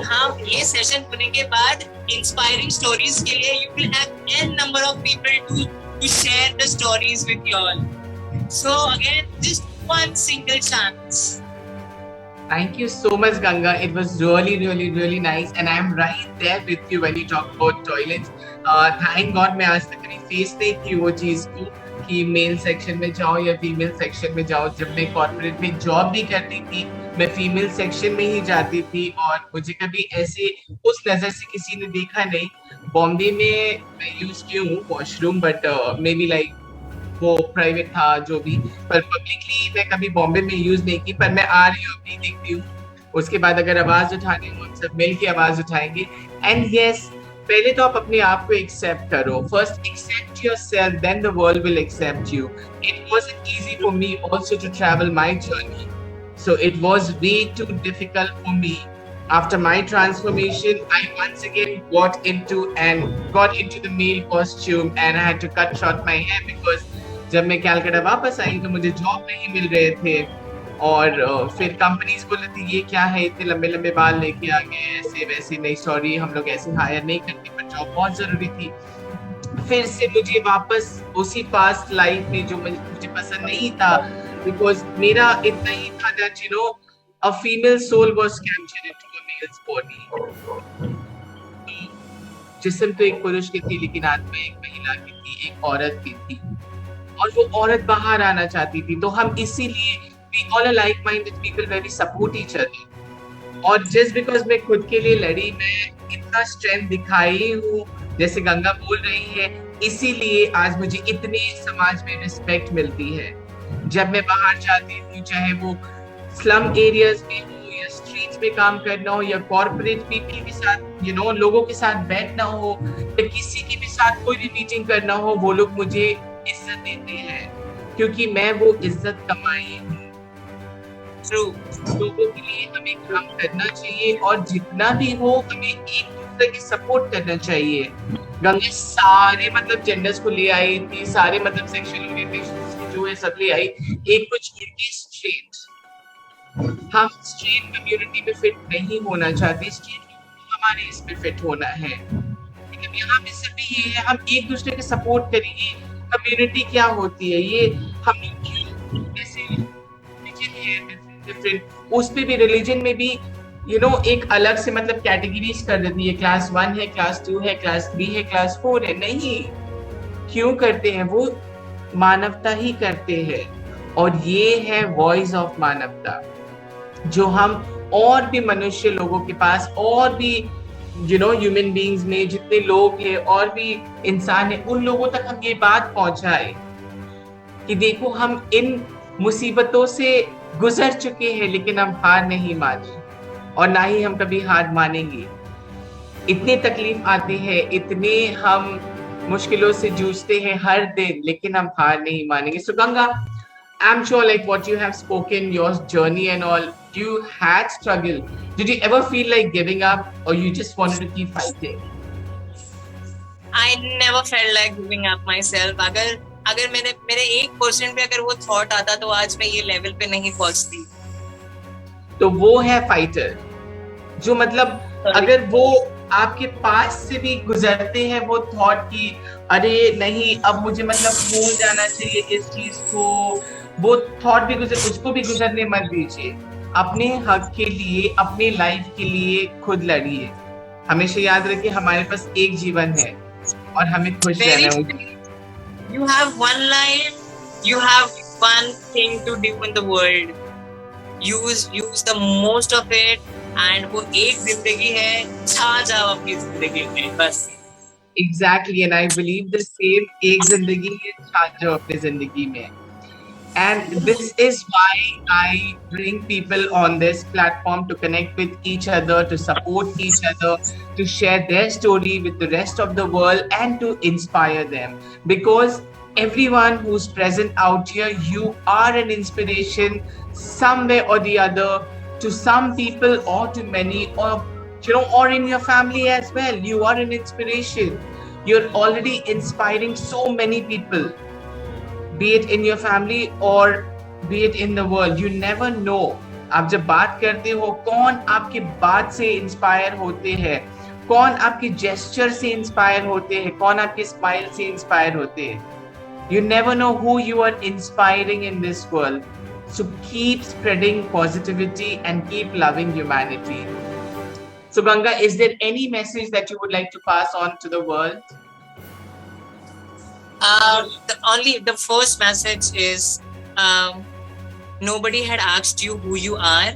हम ये सेशन होने के बाद इंस्पायरिंग स्टोरीज के लिए you will have n number of people to share the stories with you all. So again, just one single chance. Thank you so much, Ganga. It was really, really, really nice, and I'm right there with you when you talk about toilets. Thank God मैं आज तक कभी face नहीं की वो चीज़ को कि male section में जाओ या फीमेल सेक्शन में जाओ। जब मैं कॉर्पोरेट में जॉब भी करती थी, मैं फीमेल सेक्शन में ही जाती थी और मुझे कभी ऐसे उस नजर से किसी ने देखा नहीं। बॉम्बे में मैं यूज की हूँ washroom, but may be like वो प्राइवेट था जो भी, पर पब्लिकली मैं कभी बॉम्बे में यूज नहीं की। पर मैं आ रही हूँ, अभी देखती हूँ। उसके बाद अगर आवाज उठाने हो, हम सब मिल के आवाज उठाएंगे। एंड यस, पहले तो आप अपने आप को एक्सेप्ट करो। First accept yourself, then the world will accept you. It wasn't easy for me also to travel my journey, so it was way too difficult for me. After my transformation, I once again got into the male costume and I had to cut short my hair because जब मैं कलकत्ता वापस आई तो मुझे job नहीं मिल रहे थे और फिर कंपनीज बोल रही थी ये क्या है, इतने लंबे लंबे बाल लेके आ गए, ऐसे वैसे। नहीं सॉरी, हम लोग ऐसे हायर नहीं करते, पर जॉब बहुत जरूरी थी। फिर से मुझे वापस उसी पास्ट लाइफ में जो मुझे पसंद नहीं था, बिकॉज मेरा इतना ही था that you know a female soul was captured into a male's body. जिस्म तो एक पुरुष की थी, लेकिन आत्मा एक महिला की थी, एक औरत की थी, और वो औरत बाहर आना चाहती थी। तो हम इसीलिए we all are like-minded people where we support each other. और just because मैं खुद के लिए लड़ी, मैं इतना स्ट्रेंथ दिखाई हूँ जैसे गंगा बोल रही है, इसीलिए आज मुझे इतनी समाज में रिस्पेक्ट मिलती है। जब मैं बाहर जाती हूँ, चाहे वो स्लम एरियाज में हो या स्ट्रीट्स में काम करना हो या कॉर्पोरेट पीपल के साथ यू नो लोगों के साथ बैठना हो या किसी के भी साथ कोई भी मीटिंग करना हो, वो लोग मुझे इज्जत देते हैं क्योंकि मैं वो इज्जत कमाई हूँ। लोगों के लिए हमें काम करना चाहिए और जितना भी हो हमें एक दूसरे की सपोर्ट करना चाहिए। गंगा सारे मतलब जेंडर्स को ले आई थी, सारे मतलब सेक्सुअल ओरिएंटेशन जो है सब ले आई, एक कुछ उनकी स्ट्रेट। हम स्ट्रेट कम्युनिटी में फिट नहीं होना चाहते, स्ट्रेट हमारे इस पे फिट होना है। मतलब यहाँ पे सभी ये है, हम एक दूसरे के सपोर्ट करेंगे। कम्युनिटी क्या होती है, ये हम लोग क्यों ऐसे डिफरेंट, उस पे भी रिलीजन में भी यू नो एक अलग से मतलब कैटेगरीज कर देती है, क्लास 1 है, क्लास 2 है, क्लास 3 है, क्लास 4 है। नहीं, क्यों करते हैं? वो मानवता ही करते हैं, और ये है वॉइस ऑफ मानवता जो हम और भी मनुष्य लोगों के पास और भी यू नो ह्यूमन बीइंग्स में जितने लोग हैं और भी इंसान है, उन लोगों तक हम ये बात पहुंचाए कि देखो हम इन मुसीबतों से गुजर चुके हैं, लेकिन हम हार नहीं मानी और ना ही हम कभी हार मानेंगे। इतनी तकलीफ आती है, इतने हम मुश्किलों से जूझते हैं हर दिन, लेकिन हम हार नहीं मानेंगे। So Ganga, I'm sure like what you have spoken, your journey and all, you had struggle. Did you ever feel like giving up or you just wanted to keep fighting? I never felt like giving up myself. अगर मेरे 1% पे अगर वो thought आता तो आज मैं ये लेवल पे नहीं पहुंचती। तो वो है फाइटर, जो मतलब अगर वो आपके पास से भी गुजरते हैं वो थॉट की अरे नहीं अब मुझे मतलब भूल जाना चाहिए इस चीज को, वो थॉट भी उसको भी गुजरने मत दीजिए। अपने हक के लिए, अपने लाइफ के लिए खुद लड़िए। हमेशा याद रखिए हमारे पास एक जीवन है और हमें खुश रहना है। You have one life, you have one thing to do in the world. Use the most of it, and वो एक जिंदगी है, छा जाओ अपनी जिंदगी में बस। Exactly, and I believe the same, एक जिंदगी है, छा जाओ अपनी जिंदगी में। And this is why I bring people on this platform to connect with each other, to support each other, to share their story with the rest of the world and to inspire them. Because everyone who's present out here, you are an inspiration somewhere or the other to some people or to many, or you know, or in your family as well. You are an inspiration. You're already inspiring so many people. be it in your family or be it in the world. You never know. आप जब बात करते हो, कौन आपकी बात से inspire होते हैं, कौन आपके जेस्चर से इंस्पायर होते हैं, कौन आपके स्माइल से इंस्पायर होते हैं. You never know who you are inspiring in this world. So keep spreading positivity and keep loving humanity. So Ganga, is there any message that you would like to pass on to the world? The first message is, nobody had asked you who you are,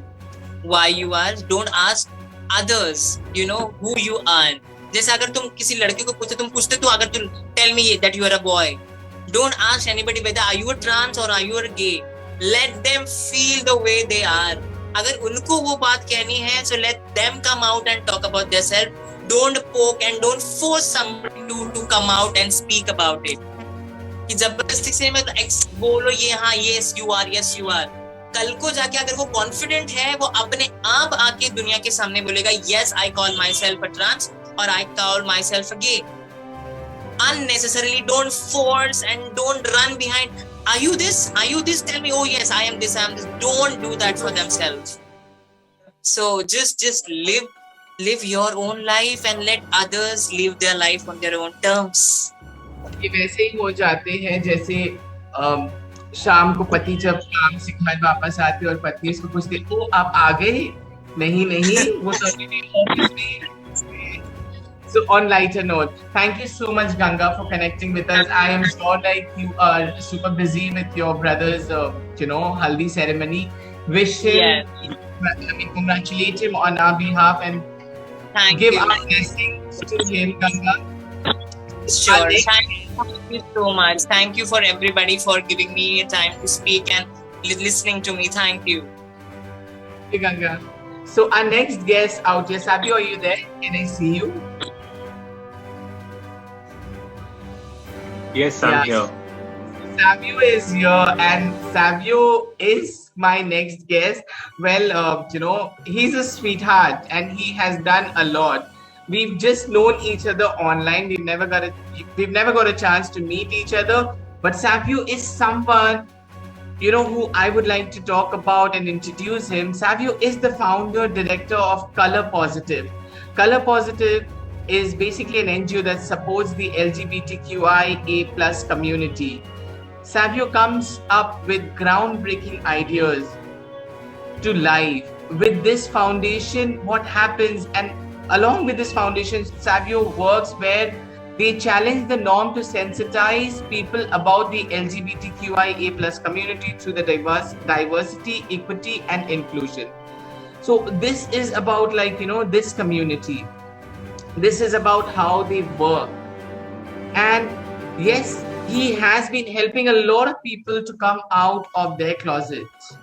why you are. Don't ask others, who you are. जैसे अगर तुम किसी लड़के को पूछते तो अगर तुम tell me that you are a boy. Don't ask anybody whether are you a trans or are you a gay. Let them feel the way they are. अगर उनको वो बात कहनी है, so let them come out and talk about themselves. Don't poke and don't force somebody to come out and speak about it. कि जबरदस्ती से मैं बोलो ये हाँ yes you are. कल को जाके अगर वो कॉन्फिडेंट है, वो अपने आप आके दुनिया के सामने बोलेगा yes I call myself a trans or I call myself a gay. Unnecessarily don't force and don't run behind. Are you this? Tell me, oh yes, I am this. Don't do that for themselves. So just live your own life and let others live their life on their own terms. ये वैसे ही हो जाते हैं जैसे शाम को पति जब काम से घर वापस आते और पत्नी उसको पूछती, ओ आप आ गए? नहीं वो तो ऑफिस में. So on lighter note, thank you so much Ganga for connecting with us. I am sure like you are super busy with your brother's haldi ceremony. Wish him, congratulate him on our behalf and give our blessings to him, Ganga. Sure. Thank you so much. Thank you for everybody for giving me time to speak and listening to me. Thank you. Hey Ganga. So our next guest out here, Sabio, are you there? Can I see you? Yes, I'm here. Savio is here, and Savio is my next guest. Well, he's a sweetheart, and he has done a lot. We've just known each other online. We've never got a chance to meet each other. But Savio is someone, who I would like to talk about and introduce him. Savio is the founder, director of Color Positive. Color Positive is basically an NGO that supports the LGBTQIA+ community. Savio comes up with groundbreaking ideas to life. With this foundation, what happens, and along with this foundation, Savio works where they challenge the norm to sensitize people about the LGBTQIA+ community through the diversity, equity, and inclusion. So this is about this community. This is about how they work. And yes, he has been helping a lot of people to come out of their closets.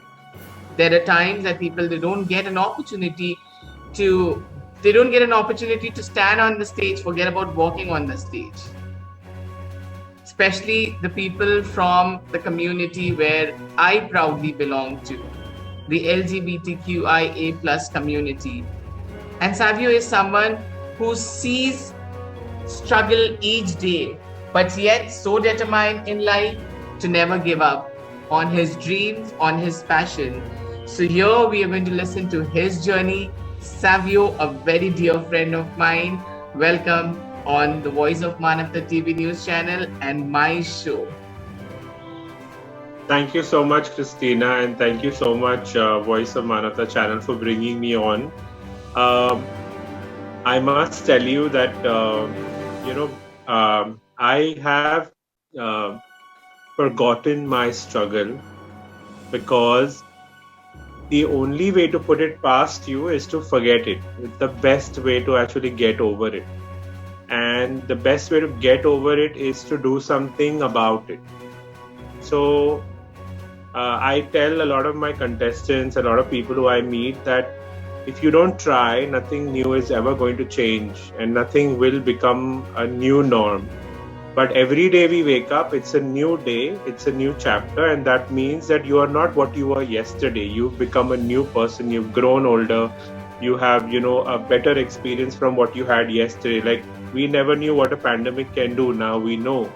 There are times that people, they don't get an opportunity to stand on the stage, forget about walking on the stage. Especially the people from the community where I proudly belong to, the LGBTQIA+ community. And Savio is someone who sees struggle each day, but yet so determined in life to never give up on his dreams, on his passion. So here we are going to listen to his journey. Savio, a very dear friend of mine, welcome on the Voice of Manavta TV news channel and my show. Thank you so much, Christina, and thank you so much, Voice of Manavta channel, for bringing me on. I must tell you that, I have forgotten my struggle, because the only way to put it past you is to forget it. It's the best way to actually get over it. And the best way to get over it is to do something about it. So I tell a lot of my contestants, a lot of people who I meet, that if you don't try, nothing new is ever going to change and nothing will become a new norm. But every day we wake up, it's a new day, it's a new chapter, and that means that you are not what you were yesterday. You've become a new person, you've grown older, you have, a better experience from what you had yesterday. Like, we never knew what a pandemic can do, now we know.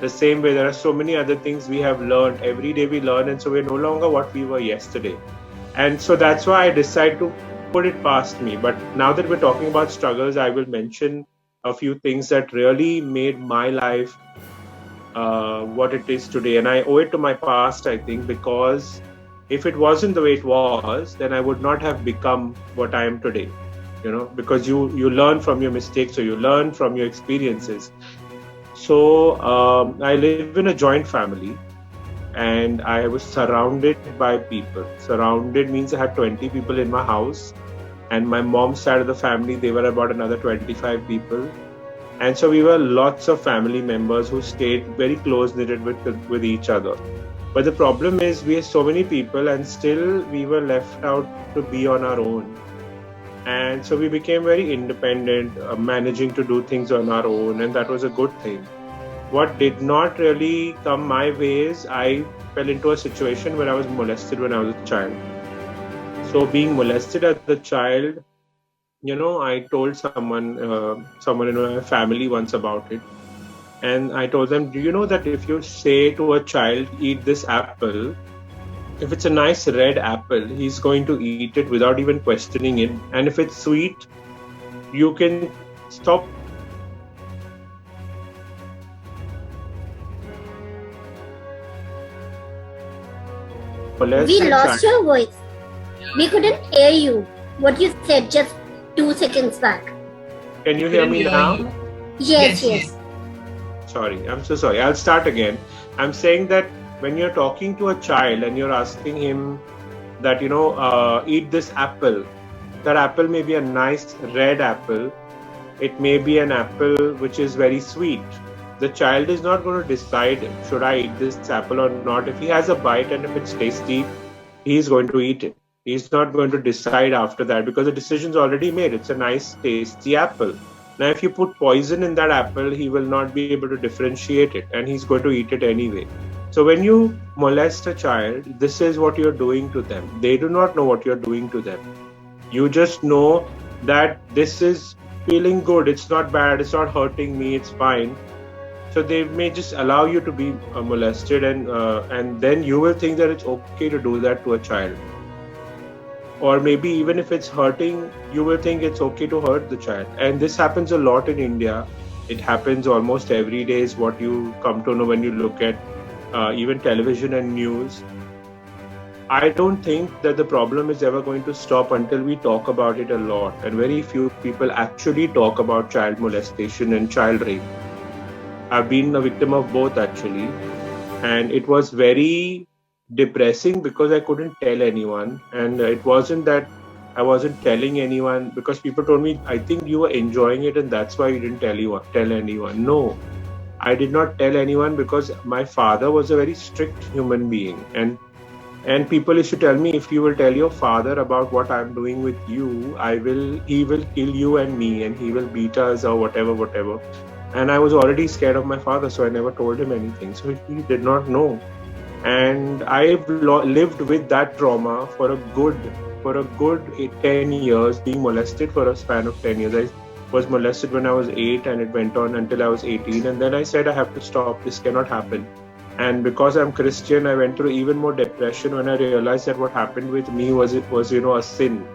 The same way, there are so many other things we have learned. Every day we learn, and so we're no longer what we were yesterday. And so that's why I decided to put it past me. But now that we're talking about struggles, I will mention a few things that really made my life what it is today. And I owe it to my past, I think, because if it wasn't the way it was, then I would not have become what I am today. Because you learn from your mistakes, or you learn from your experiences. So I live in a joint family, and I was surrounded by people. Surrounded means I had 20 people in my house, and my mom's side of the family, they were about another 25 people. And so we were lots of family members who stayed very close-knitted with each other. But the problem is we have so many people, and still we were left out to be on our own. And so we became very independent, managing to do things on our own, and that was a good thing. What did not really come my way is I fell into a situation where I was molested when I was a child. So being molested as a child, I told someone in my family once about it. And I told them, do you know that if you say to a child, eat this apple, if it's a nice red apple, he's going to eat it without even questioning it. And if it's sweet, you can stop. We lost your voice. We couldn't hear you. What you said just 2 seconds back. Can you hear me now? Yes. Sorry, I'm so sorry. I'll start again. I'm saying that when you're talking to a child and you're asking him that, eat this apple, that apple may be a nice red apple. It may be an apple which is very sweet. The child is not going to decide, should I eat this apple or not? If he has a bite and if it's tasty, he's going to eat it. He's not going to decide after that because the decision's already made. It's a nice, tasty apple. Now, if you put poison in that apple, he will not be able to differentiate it and he's going to eat it anyway. So when you molest a child, this is what you're doing to them. They do not know what you're doing to them. You just know that this is feeling good. It's not bad. It's not hurting me. It's fine. So they may just allow you to be molested, and then you will think that it's okay to do that to a child. Or maybe even if it's hurting, you will think it's okay to hurt the child. And this happens a lot in India. It happens almost every day is what you come to know when you look at even television and news. I don't think that the problem is ever going to stop until we talk about it a lot. And very few people actually talk about child molestation and child rape. I've been a victim of both actually. And it was very depressing because I couldn't tell anyone. And it wasn't that I wasn't telling anyone because people told me, I think you were enjoying it and that's why you didn't tell anyone. No, I did not tell anyone because my father was a very strict human being. And people used to tell me, if you will tell your father about what I'm doing with you, he will kill you and me and he will beat us or whatever. And I was already scared of my father, so I never told him anything. So he did not know. And I've lived with that trauma for a good 10 years, being molested for a span of 10 years. I was molested when I was 8 and it went on until I was 18. And then I said, I have to stop. This cannot happen. And because I'm Christian, I went through even more depression when I realized that what happened with me was a sin.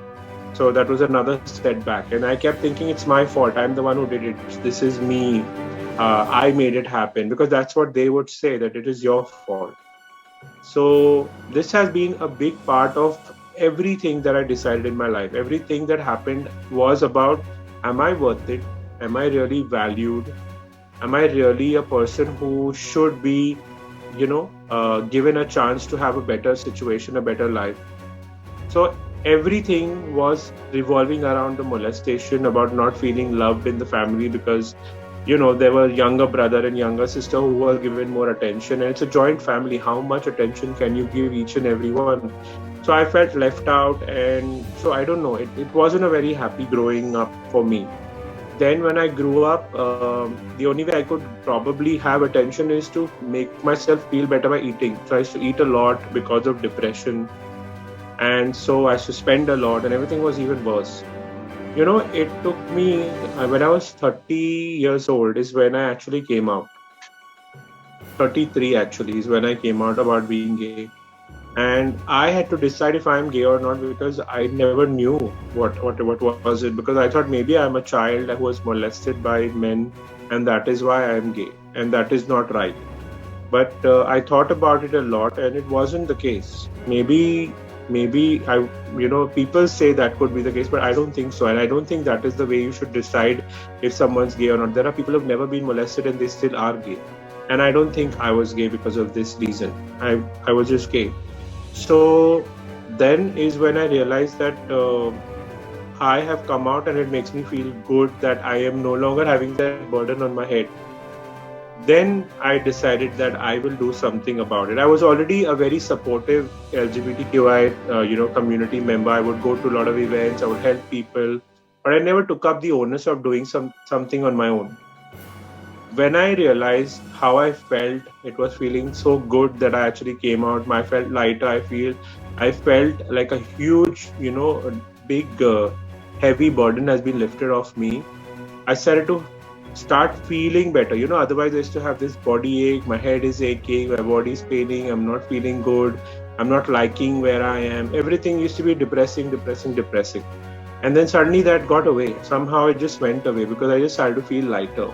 So that was another setback. And I kept thinking it's my fault. I'm the one who did it. This is me. I made it happen. Because that's what they would say, that it is your fault. So this has been a big part of everything that I decided in my life. Everything that happened was about, am I worth it? Am I really valued? Am I really a person who should be, given a chance to have a better situation, a better life? So everything was revolving around the molestation, about not feeling loved in the family because, there were younger brother and younger sister who were given more attention. And it's a joint family. How much attention can you give each and every one? So I felt left out. And so I don't know, it wasn't a very happy growing up for me. Then when I grew up, the only way I could probably have attention is to make myself feel better by eating. So I used to eat a lot because of depression. And so I used to spend a lot and everything was even worse. It took me, when I was 30 years old is when I actually came out. 33 actually is when I came out about being gay. And I had to decide if I'm gay or not, because I never knew what was it, because I thought maybe I'm a child who was molested by men, and that is why I'm gay, and that is not right. But I thought about it a lot, and it wasn't the case. Maybe I, people say that could be the case, but I don't think so, and I don't think that is the way you should decide if someone's gay or not. There are people who've never been molested and they still are gay, and I don't think I was gay because of this reason. I was just gay. So then is when I realized that I have come out, and it makes me feel good that I am no longer having that burden on my head. Then I decided that I will do something about it. I was already a very supportive LGBTQI, community member. I would go to a lot of events. I would help people, but I never took up the onus of doing something on my own. When I realized how I felt, it was feeling so good that I actually came out. I felt lighter. I felt like a huge, a big, heavy burden has been lifted off me. I started to start feeling better. Otherwise I used to have this body ache. My head is aching. My body is paining. I'm not feeling good. I'm not liking where I am. Everything used to be depressing. And then suddenly that got away. Somehow it just went away because I just started to feel lighter.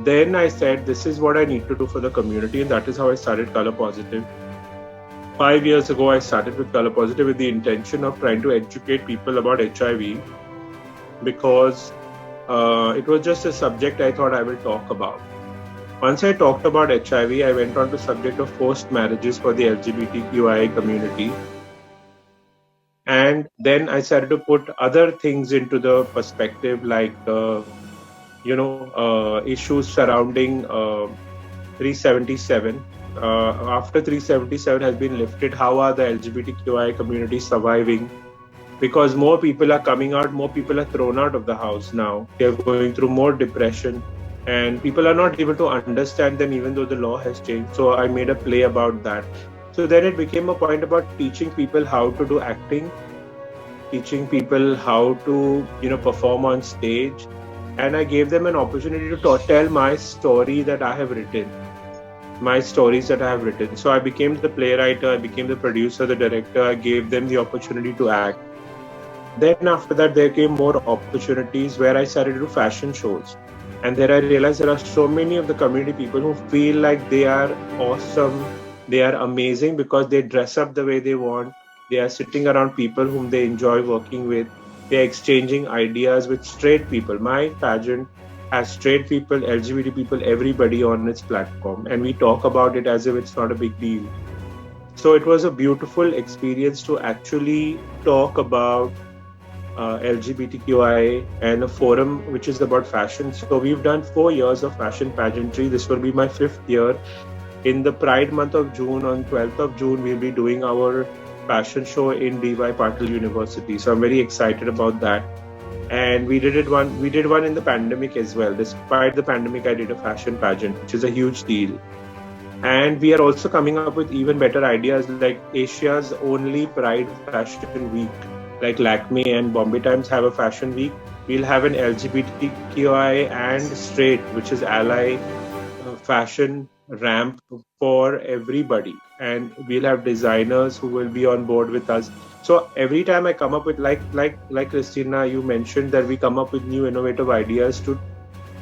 Then I said, this is what I need to do for the community, and that is how I started Color Positive. 5 years ago, I started with Color Positive with the intention of trying to educate people about HIV, because it was just a subject I thought I will talk about. Once I talked about HIV, I went on to the subject of forced marriages for the LGBTQI community. And then I started to put other things into the perspective, like issues surrounding 377. After 377 has been lifted, how are the LGBTQI community surviving? Because more people are coming out, more people are thrown out of the house now. They're going through more depression, and people are not able to understand them even though the law has changed. So I made a play about that. So then it became a point about teaching people how to do acting, teaching people how to, perform on stage. And I gave them an opportunity to tell my story that I have written, my stories that I have written. So I became the playwright, I became the producer, the director. I gave them the opportunity to act. Then after that, there came more opportunities where I started to do fashion shows. And there I realized there are so many of the community people who feel like they are awesome, they are amazing because they dress up the way they want. They are sitting around people whom they enjoy working with. They're exchanging ideas with straight people. My pageant has straight people, LGBT people, everybody on its platform. And we talk about it as if it's not a big deal. So it was a beautiful experience to actually talk about LGBTQI and a forum which is about fashion. So we've done 4 years of fashion pageantry. This will be my 5th year. In the Pride month of June, on 12th of June, we'll be doing our fashion show in DY Patil University. So I'm very excited about that. And we did one in the pandemic as well. Despite the pandemic, I did a fashion pageant, which is a huge deal. And we are also coming up with even better ideas, like Asia's only Pride Fashion Week. Like Lakme and Bombay Times have a fashion week. We'll have an LGBTQI and straight, which is ally fashion ramp for everybody. And we'll have designers who will be on board with us. So every time I come up with, like Christina, you mentioned that we come up with new innovative ideas to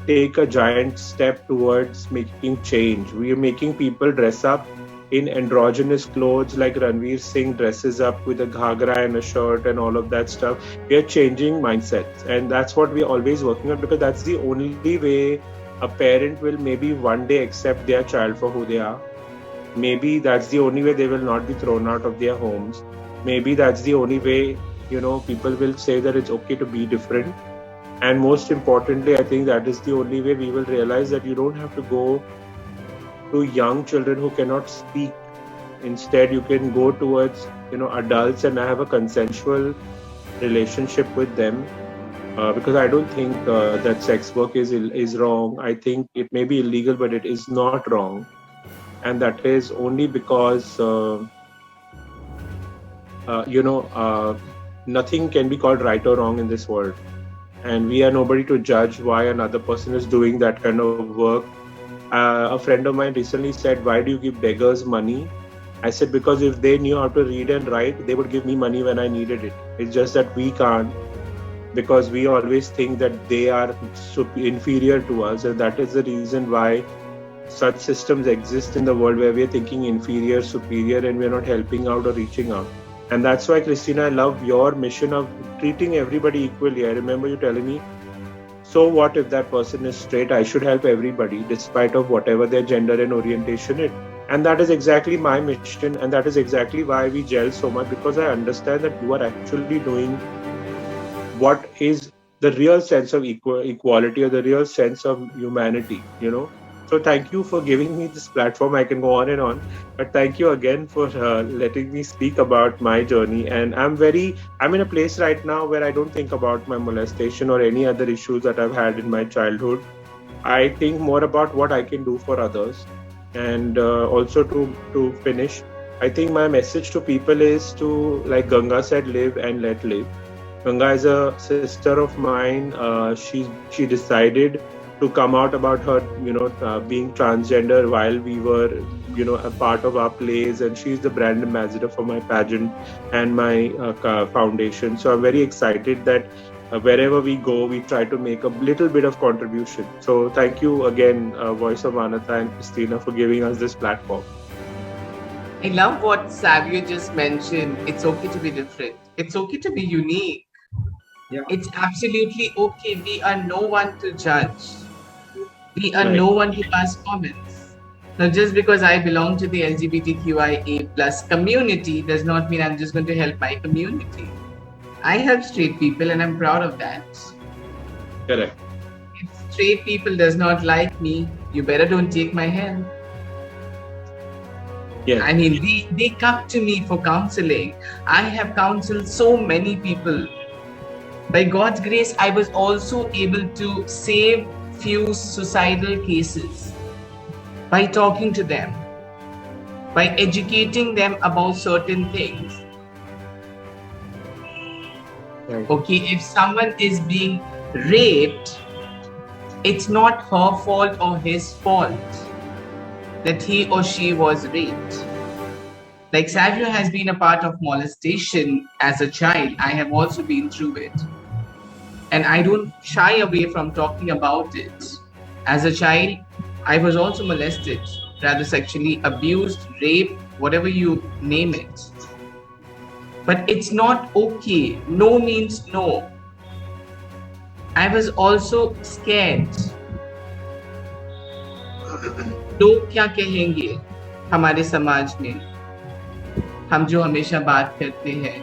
take a giant step towards making change. We are making people dress up in androgynous clothes, like Ranveer Singh dresses up with a ghagra and a shirt and all of that stuff. We are changing mindsets, and that's what we are always working on, because that's the only way a parent will maybe one day accept their child for who they are. Maybe that's the only way they will not be thrown out of their homes. Maybe that's the only way, people will say that it's okay to be different. And most importantly, I think that is the only way we will realize that you don't have to go to young children who cannot speak. Instead, you can go towards, adults and have a consensual relationship with them. Because I don't think that sex work is wrong. I think it may be illegal, but it is not wrong. And that is only because, nothing can be called right or wrong in this world. And we are nobody to judge why another person is doing that kind of work. A friend of mine recently said, "Why do you give beggars money?" I said, because if they knew how to read and write, they would give me money when I needed it. It's just that we can't, because we always think that they are inferior to us, and that is the reason why such systems exist in the world, where we are thinking inferior, superior, and we're not helping out or reaching out. And that's why, Christina, I love your mission of treating everybody equally. I remember you telling me, so what if that person is straight? I should help everybody, despite of whatever their gender and orientation is. And that is exactly my mission, and that is exactly why we gel so much, because I understand that you are actually doing what is the real sense of equality, or the real sense of humanity, you know. So thank you for giving me this platform. I can go on and on, but thank you again for letting me speak about my journey. And I'm in a place right now where I don't think about my molestation or any other issues that I've had in my childhood. I think more about what I can do for others. And also to finish, I think my message to people is to, like Ganga said, live and let live. Ganga is a sister of mine. She decided to come out about her, being transgender while we were, a part of our plays, and she's the brand ambassador for my pageant and my foundation. So I'm very excited that wherever we go, we try to make a little bit of contribution. So thank you again, Voice of Manavta and Christina, for giving us this platform. I love what Savio just mentioned. It's okay to be different. It's okay to be unique. Yeah. It's absolutely okay. We are no one to judge. We are no one to pass comments. Now, just because I belong to the LGBTQIA plus community does not mean I'm just going to help my community. I help straight people, and I'm proud of that. Correct. If straight people does not like me, you better don't take my help. Yes. I mean, they come to me for counseling. I have counseled so many people. By God's grace, I was also able to save few suicidal cases by talking to them, by educating them about certain things. Right. Okay, if someone is being raped, it's not her fault or his fault that he or she was raped. Like Savio has been a part of molestation as a child. I have also been through it. And I don't shy away from talking about it. As a child, I was also molested, rather sexually abused, raped, whatever you name it. But it's not okay. No means no. I was also scared. लोग क्या कहेंगे हमारे समाज में, हम जो हमेशा बात करते हैं,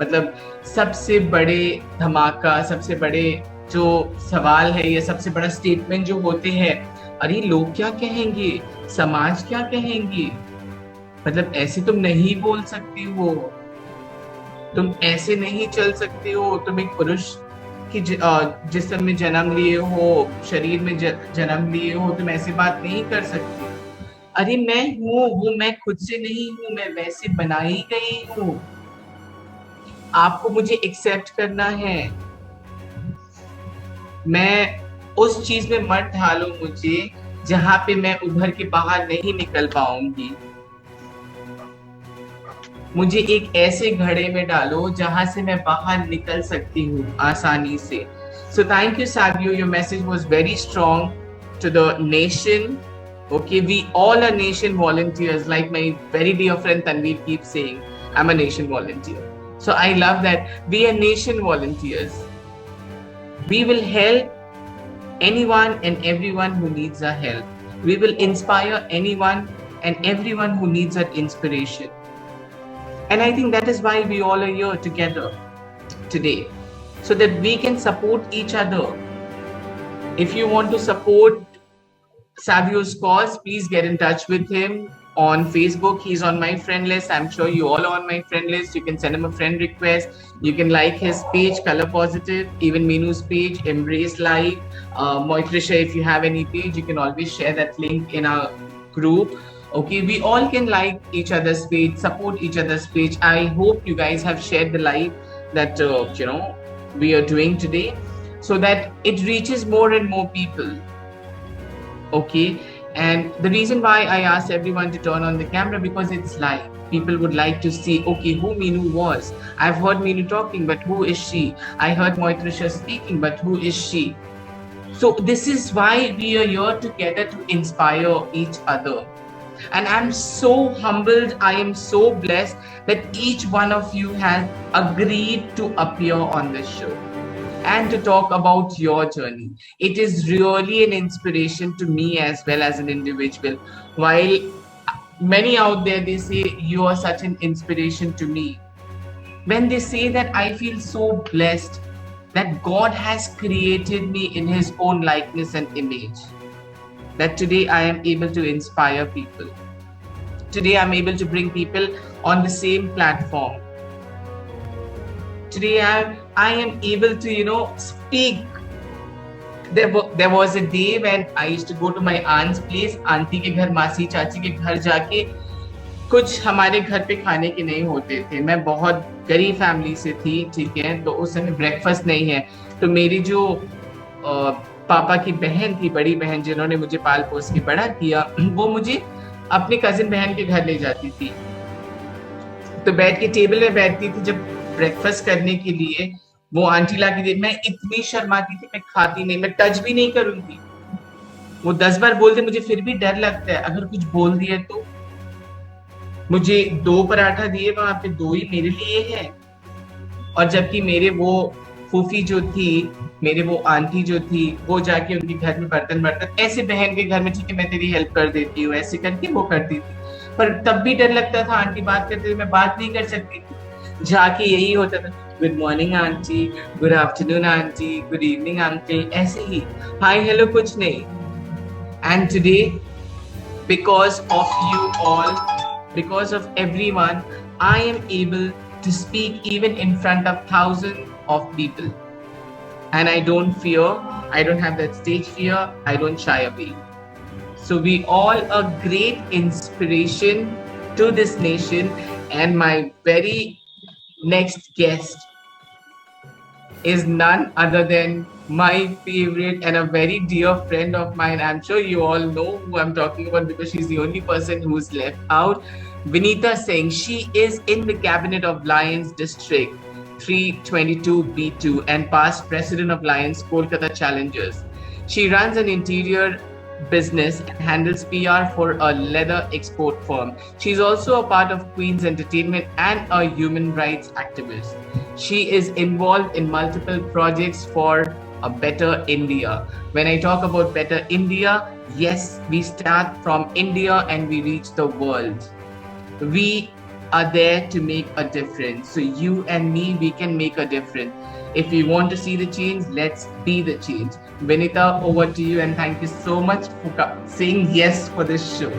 मतलब सबसे बड़े धमाका, सबसे बड़े जो सवाल है, ये सबसे बड़ा स्टेटमेंट जो होते हैं, अरे लोग क्या कहेंगे, समाज क्या कहेंगे, मतलब ऐसे तुम नहीं बोल सकती हो, तुम ऐसे नहीं चल सकते हो, तुम एक पुरुष की जिस्म में जन्म लिए हो, शरीर में जन्म लिए हो, तुम ऐसी बात नहीं कर सकती। अरे मैं हूँ, वो मैं खुद से नहीं हूँ, मैं वैसे बनाई गई हूँ, आपको मुझे एक्सेप्ट करना है, मैं उस चीज में मत ढालो मुझे जहां पे मैं उभर के बाहर नहीं निकल पाऊंगी, मुझे एक ऐसे घड़े में डालो जहां से मैं बाहर निकल सकती हूँ आसानी से। So thank you, Savio. Your message was very strong to the nation. Okay, we all are nation volunteers. Like my very dear friend Tanveer keeps saying, I'm a nation volunteer. So I love that we are nation volunteers. We will help anyone and everyone who needs our help. We will inspire anyone and everyone who needs that inspiration. And I think that is why we all are here together today, so that we can support each other. If you want to support Savio's cause, please get in touch with him on Facebook. He's on my friend list. I'm sure you all are on my friend list. You can send him a friend request. You can like his page, Color Positive, even Meenu's page, Embrace Life. Moitrisha, if you have any page, you can always share that link in our group. Okay, we all can like each other's page, support each other's page. I hope you guys have shared the live that we are doing today, so that it reaches more and more people. Okay, And the reason why I asked everyone to turn on the camera, because it's live. People would like to see, okay, who Meenu was. I've heard Meenu talking, but who is she? I heard Moitrisha speaking, but who is she? So this is why we are here together to inspire each other. And I'm so humbled, I am so blessed that each one of you has agreed to appear on this show and to talk about your journey. It is really an inspiration to me as well as an individual. While many out there, they say you are such an inspiration to me. When they say that, I feel so blessed that God has created me in His own likeness and image. That today I am able to inspire people. Today I'm able to bring people on the same platform. Today I am able to, speak. There was a day when I used to go to my aunt's place, aunty के घर, मासी चाची के घर जाके, कुछ हमारे घर पे खाने के नहीं होते थे. मैं बहुत गरीब फैमिली से थी, ठीक है, तो उस समय ब्रेकफास्ट नहीं है. तो मेरी जो पापा की बहन थी, बड़ी बहन, जिन्होंने मुझे पाल पोस के बड़ा किया, वो मुझे अपने कजिन बहन के घर ले जाती थी. तो बैठ के टेबल में बैठती थी जब ब्रेकफास्ट करने के लिए, वो आंटी ला के दे. मैं इतनी शर्माती थी, मैं खाती नहीं, मैं टच भी नहीं करूंगी. वो 10 बार बोल दे, मुझे फिर भी डर लगता है. अगर कुछ बोल दिए तो मुझे 2 पराठा दिए, वहां पे 2 ही मेरे लिए है. और जबकि मेरे वो फूफी जो थी, मेरे वो आंटी जो थी, वो जाके उनके घर में बर्तन ऐसे बहन के घर में, ठीक है मैं तेरी हेल्प कर देती हूँ, ऐसे करके वो करती थी. पर तब भी डर लगता था. आंटी बात करते हुए मैं बात नहीं कर सकती थी. जाके यही होता था, good morning aunty, good afternoon aunty, good evening uncle, ऐसे ही हाय हेलो, कुछ नहीं. And today, because of you all, because of everyone, I am able to speak even in front of thousands of people. And I don't fear, I don't have that stage fear, I don't shy away. So we all are great inspiration to this nation. And my very next guest is none other than my favorite and a very dear friend of mine. I'm sure you all know who I'm talking about because she's the only person who's left out. Vinita Singh, she is in the cabinet of Lions District 322B2 and past president of Lions Kolkata Challengers. She runs an interior business and handles PR for a leather export firm. She's also a part of Queen's Entertainment and a human rights activist. She is involved in multiple projects for a better India. When I talk about better India, yes, we start from India and we reach the world. We are there to make a difference. So you and me, we can make a difference. If we want to see the change, let's be the change. Vinita, over to you, and thank you so much for saying yes for this show.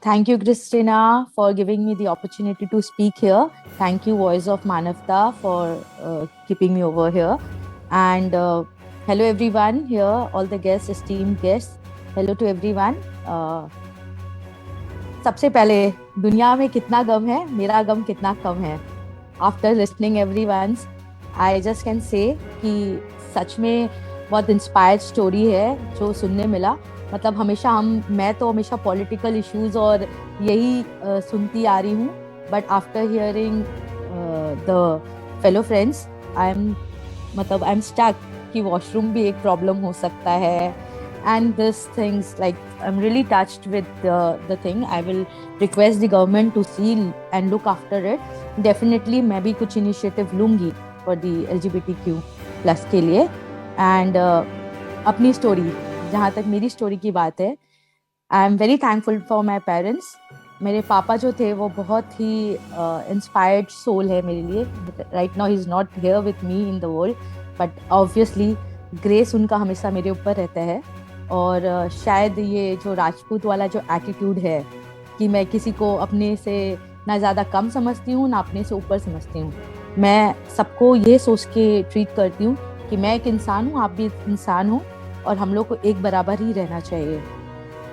Thank you, Christina, for giving me the opportunity to speak here. Thank you, Voice of Manavta, for keeping me over here. And hello, everyone here, all the guests, esteemed guests. Hello to everyone. सबसे पहले, दुनिया में कितना गम है, मेरा गम कितना कम है. After listening everyone's, I just can say कि सच में बहुत इंस्पायर्ड स्टोरी है जो सुनने मिला. मतलब मैं तो हमेशा पॉलिटिकल इश्यूज और यही सुनती आ रही हूँ. But after hearing the fellow friends, I am stuck कि वॉशरूम भी एक प्रॉब्लम हो सकता है. And these things, like, I'm really touched with the thing. I will request the government to see and look after it. Definitely मैं भी कुछ initiative लूँगी for the LGBTQ plus के लिए. And अपनी story, जहाँ तक मेरी story की बात है, I am very thankful for my parents. मेरे पापा जो थे वो बहुत ही inspired soul है मेरे लिए. Right now he's not here with me in the world, but obviously grace उनका हमेशा मेरे ऊपर रहता है. और शायद ये जो राजपूत वाला जो एटीट्यूड है कि मैं किसी को अपने से ना ज़्यादा कम समझती हूँ ना अपने से ऊपर समझती हूँ. मैं सबको ये सोच के ट्रीट करती हूँ कि मैं एक इंसान हूँ, आप भी एक इंसान हो और हम लोग को एक बराबर ही रहना चाहिए.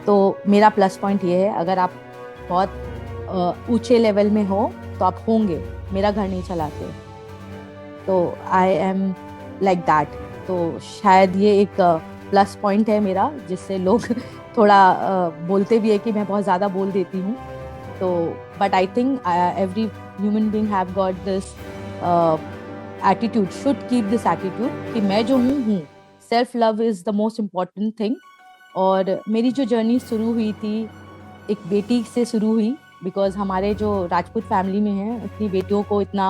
तो मेरा प्लस पॉइंट ये है, अगर आप बहुत ऊंचे लेवल में हो तो आप होंगे, मेरा घर नहीं चलाते. तो आई एम लाइक दैट. तो शायद ये एक प्लस पॉइंट है मेरा, जिससे लोग थोड़ा बोलते भी है कि मैं बहुत ज़्यादा बोल देती हूँ. तो but I think every human being have got this attitude, should keep this attitude कि मैं जो हूँ. Self love is the most important thing. और मेरी जो जर्नी शुरू हुई थी एक बेटी से शुरू हुई, बिकॉज हमारे जो राजपूत फैमिली में है उतनी बेटियों को इतना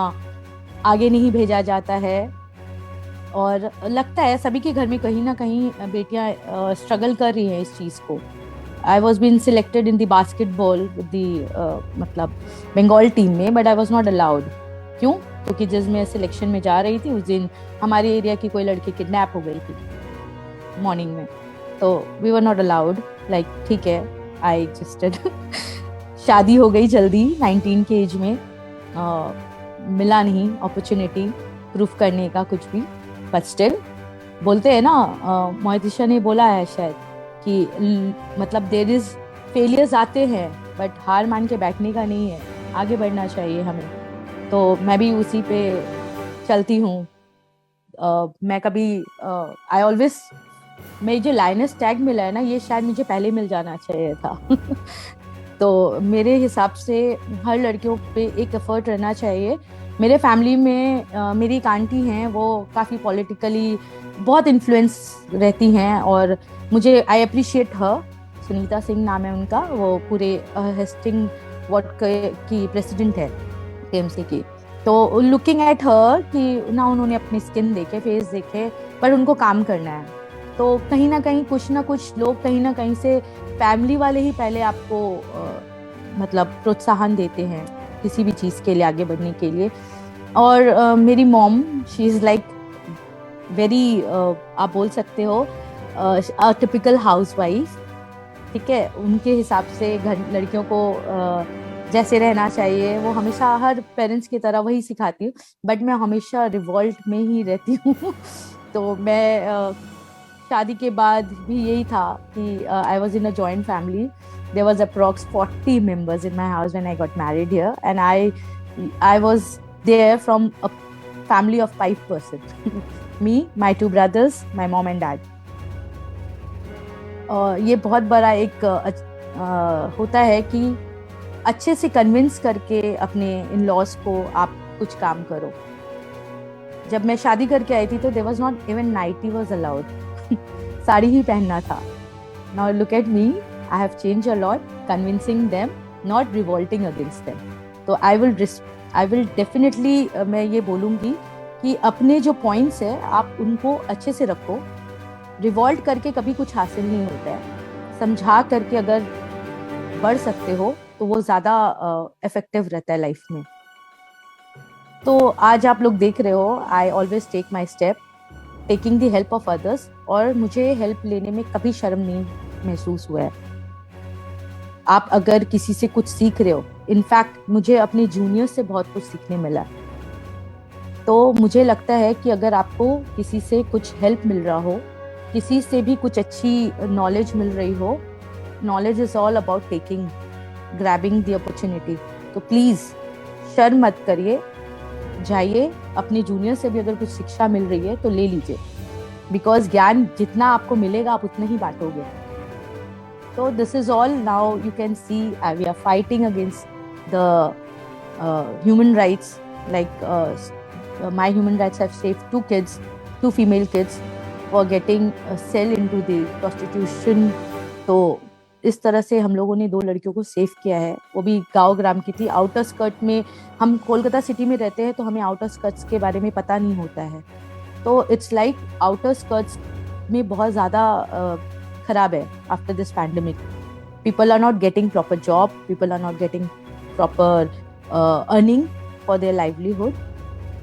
आगे नहीं भेजा जाता है. और लगता है सभी के घर में कहीं ना कहीं बेटियां स्ट्रगल कर रही हैं इस चीज़ को. I was been selected in the basketball with the मतलब बंगाल टीम में, but I was not allowed. क्यों? क्योंकि जिस मैं सिलेक्शन में जा रही थी उस दिन हमारे एरिया की कोई लड़की किडनैप हो गई थी मॉर्निंग में. तो we were not allowed. Like ठीक है, आई एग्जिस्टेड. शादी हो गई जल्दी 19 के एज में. मिला नहीं अपॉर्चुनिटी प्रूफ करने का कुछ भी. बट स्टिल बोलते हैं ना, मोहितिशा ने बोला है शायद कि मतलब देयर इज फेलियर्स आते हैं बट हार मान के बैठने का नहीं है, आगे बढ़ना चाहिए हमें. तो मैं भी उसी पे चलती हूँ. मैं कभी आई ऑलवेज मेरी जो लाइनस टैग मिला है ना, ये शायद मुझे पहले मिल जाना चाहिए था. तो मेरे हिसाब से हर लड़कियों पे एक एफर्ट रहना चाहिए. मेरे फैमिली में मेरी एक आंटी हैं, वो काफ़ी पॉलिटिकली बहुत इन्फ्लुएंस रहती हैं और मुझे आई अप्रिशिएट हर. सुनीता सिंह नाम है उनका. वो पूरे हेस्टिंग वार्ड की प्रेसिडेंट है टीएमसी की. तो लुकिंग एट हर कि ना उन्होंने अपनी स्किन देखे, फेस देखे, पर उनको काम करना है. तो कहीं ना कहीं कुछ ना कुछ लोग कहीं ना कहीं से फैमिली वाले ही पहले आपको मतलब प्रोत्साहन देते हैं किसी भी चीज़ के लिए आगे बढ़ने के लिए. और मेरी mom, she is like very आप बोल सकते हो टिपिकल हाउस वाइफ. ठीक है, उनके हिसाब से घर लड़कियों को जैसे रहना चाहिए वो हमेशा हर पेरेंट्स की तरह वही सिखाती हूँ. बट मैं हमेशा रिवॉल्ट में ही रहती हूँ. तो मैं शादी के बाद भी यही था कि I was in a joint family. There was approx 40 members in my house when I got married here, and I was there from a family of 5 persons. Me, my 2 brothers, my mom and dad. ये बहुत बड़ा एक होता है कि अच्छे से convince करके अपने इन लॉज को आप कुछ काम करो. जब मैं शादी करके आई थी तो there was not even nightie was allowed. Sari ही पहनना था. Now look at me, I have change a lot, convincing them, not revolting against them. तो आई विल डेफिनेटली मैं ये बोलूँगी कि अपने जो पॉइंट्स है आप उनको अच्छे से रखो. रिवॉल्ट करके कभी कुछ हासिल नहीं होता है. समझा करके अगर बढ़ सकते हो तो वो ज़्यादा इफेक्टिव रहता है लाइफ में. तो आज आप लोग देख रहे हो, I always take my step, taking the help of others. और मुझे हेल्प लेने में कभी शर्म नहीं महसूस हुआ है. आप अगर किसी से कुछ सीख रहे हो, इनफैक्ट मुझे अपने जूनियर से बहुत कुछ सीखने मिला. तो मुझे लगता है कि अगर आपको किसी से कुछ हेल्प मिल रहा हो, किसी से भी कुछ अच्छी नॉलेज मिल रही हो, knowledge is all about taking, grabbing the opportunity. तो प्लीज़ शर्म मत करिए, जाइए. अपने जूनियर से भी अगर कुछ शिक्षा मिल रही है तो ले लीजिए, बिकॉज ज्ञान जितना आपको मिलेगा आप उतना ही बांटोगे. तो this is all. Now you can see we are fighting against the human rights. Like my human rights have saved 2 kids, 2 female kids for getting sell into the prostitution. तो इस तरह से हम लोगों ने 2 लड़कियों को सेव किया है. वो भी गांव ग्राम की थी, आउटर स्कर्ट में. हम कोलकाता सिटी में रहते हैं तो हमें आउटर स्कर्ट्स के बारे में पता नहीं होता है. तो इट्स लाइक आउटर स्कर्ट्स में बहुत ज़्यादा खराब है after this pandemic. People are not getting proper job, people are not getting proper earning for their livelihood.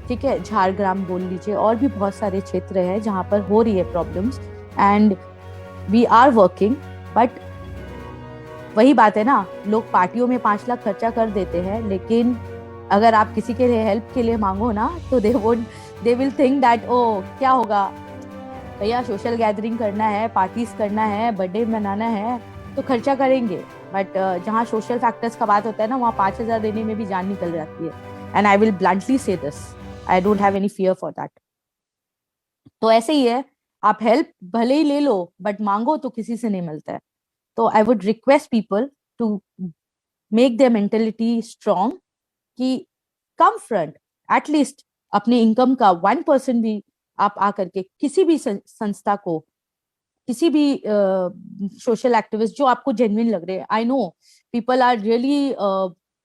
ठीक है, झारग्राम बोल लीजिए, और भी बहुत सारे क्षेत्र हैं जहाँ पर हो रही है problems. And we are working. But वही बात है ना, लोग पार्टियों में 5 लाख खर्चा कर देते हैं, लेकिन अगर आप किसी के हेल्प के लिए मांगो ना तो दे विल थिंक दैट ओ क्या होगा भैया, सोशल गैदरिंग करना है, पार्टीज करना है, बर्थडे मनाना है तो खर्चा करेंगे. बट जहाँ सोशल फैक्टर्स का बात होता है ना, वहाँ 5,000 देने में भी जान निकल जाती है. एंड आई विल ब्लंटली से this, I don't have any fear for that. तो ऐसे ही है, आप हेल्प भले ही ले लो बट मांगो तो किसी से नहीं मिलता है. तो I would request people to make their mentality strong कि कम फ्रंट, एटलीस्ट अपने इनकम का 1% भी आप आकर के किसी भी संस्था को, किसी भी सोशल एक्टिविस्ट जो आपको जेन्युइन लग रहे हैं. I know people are really,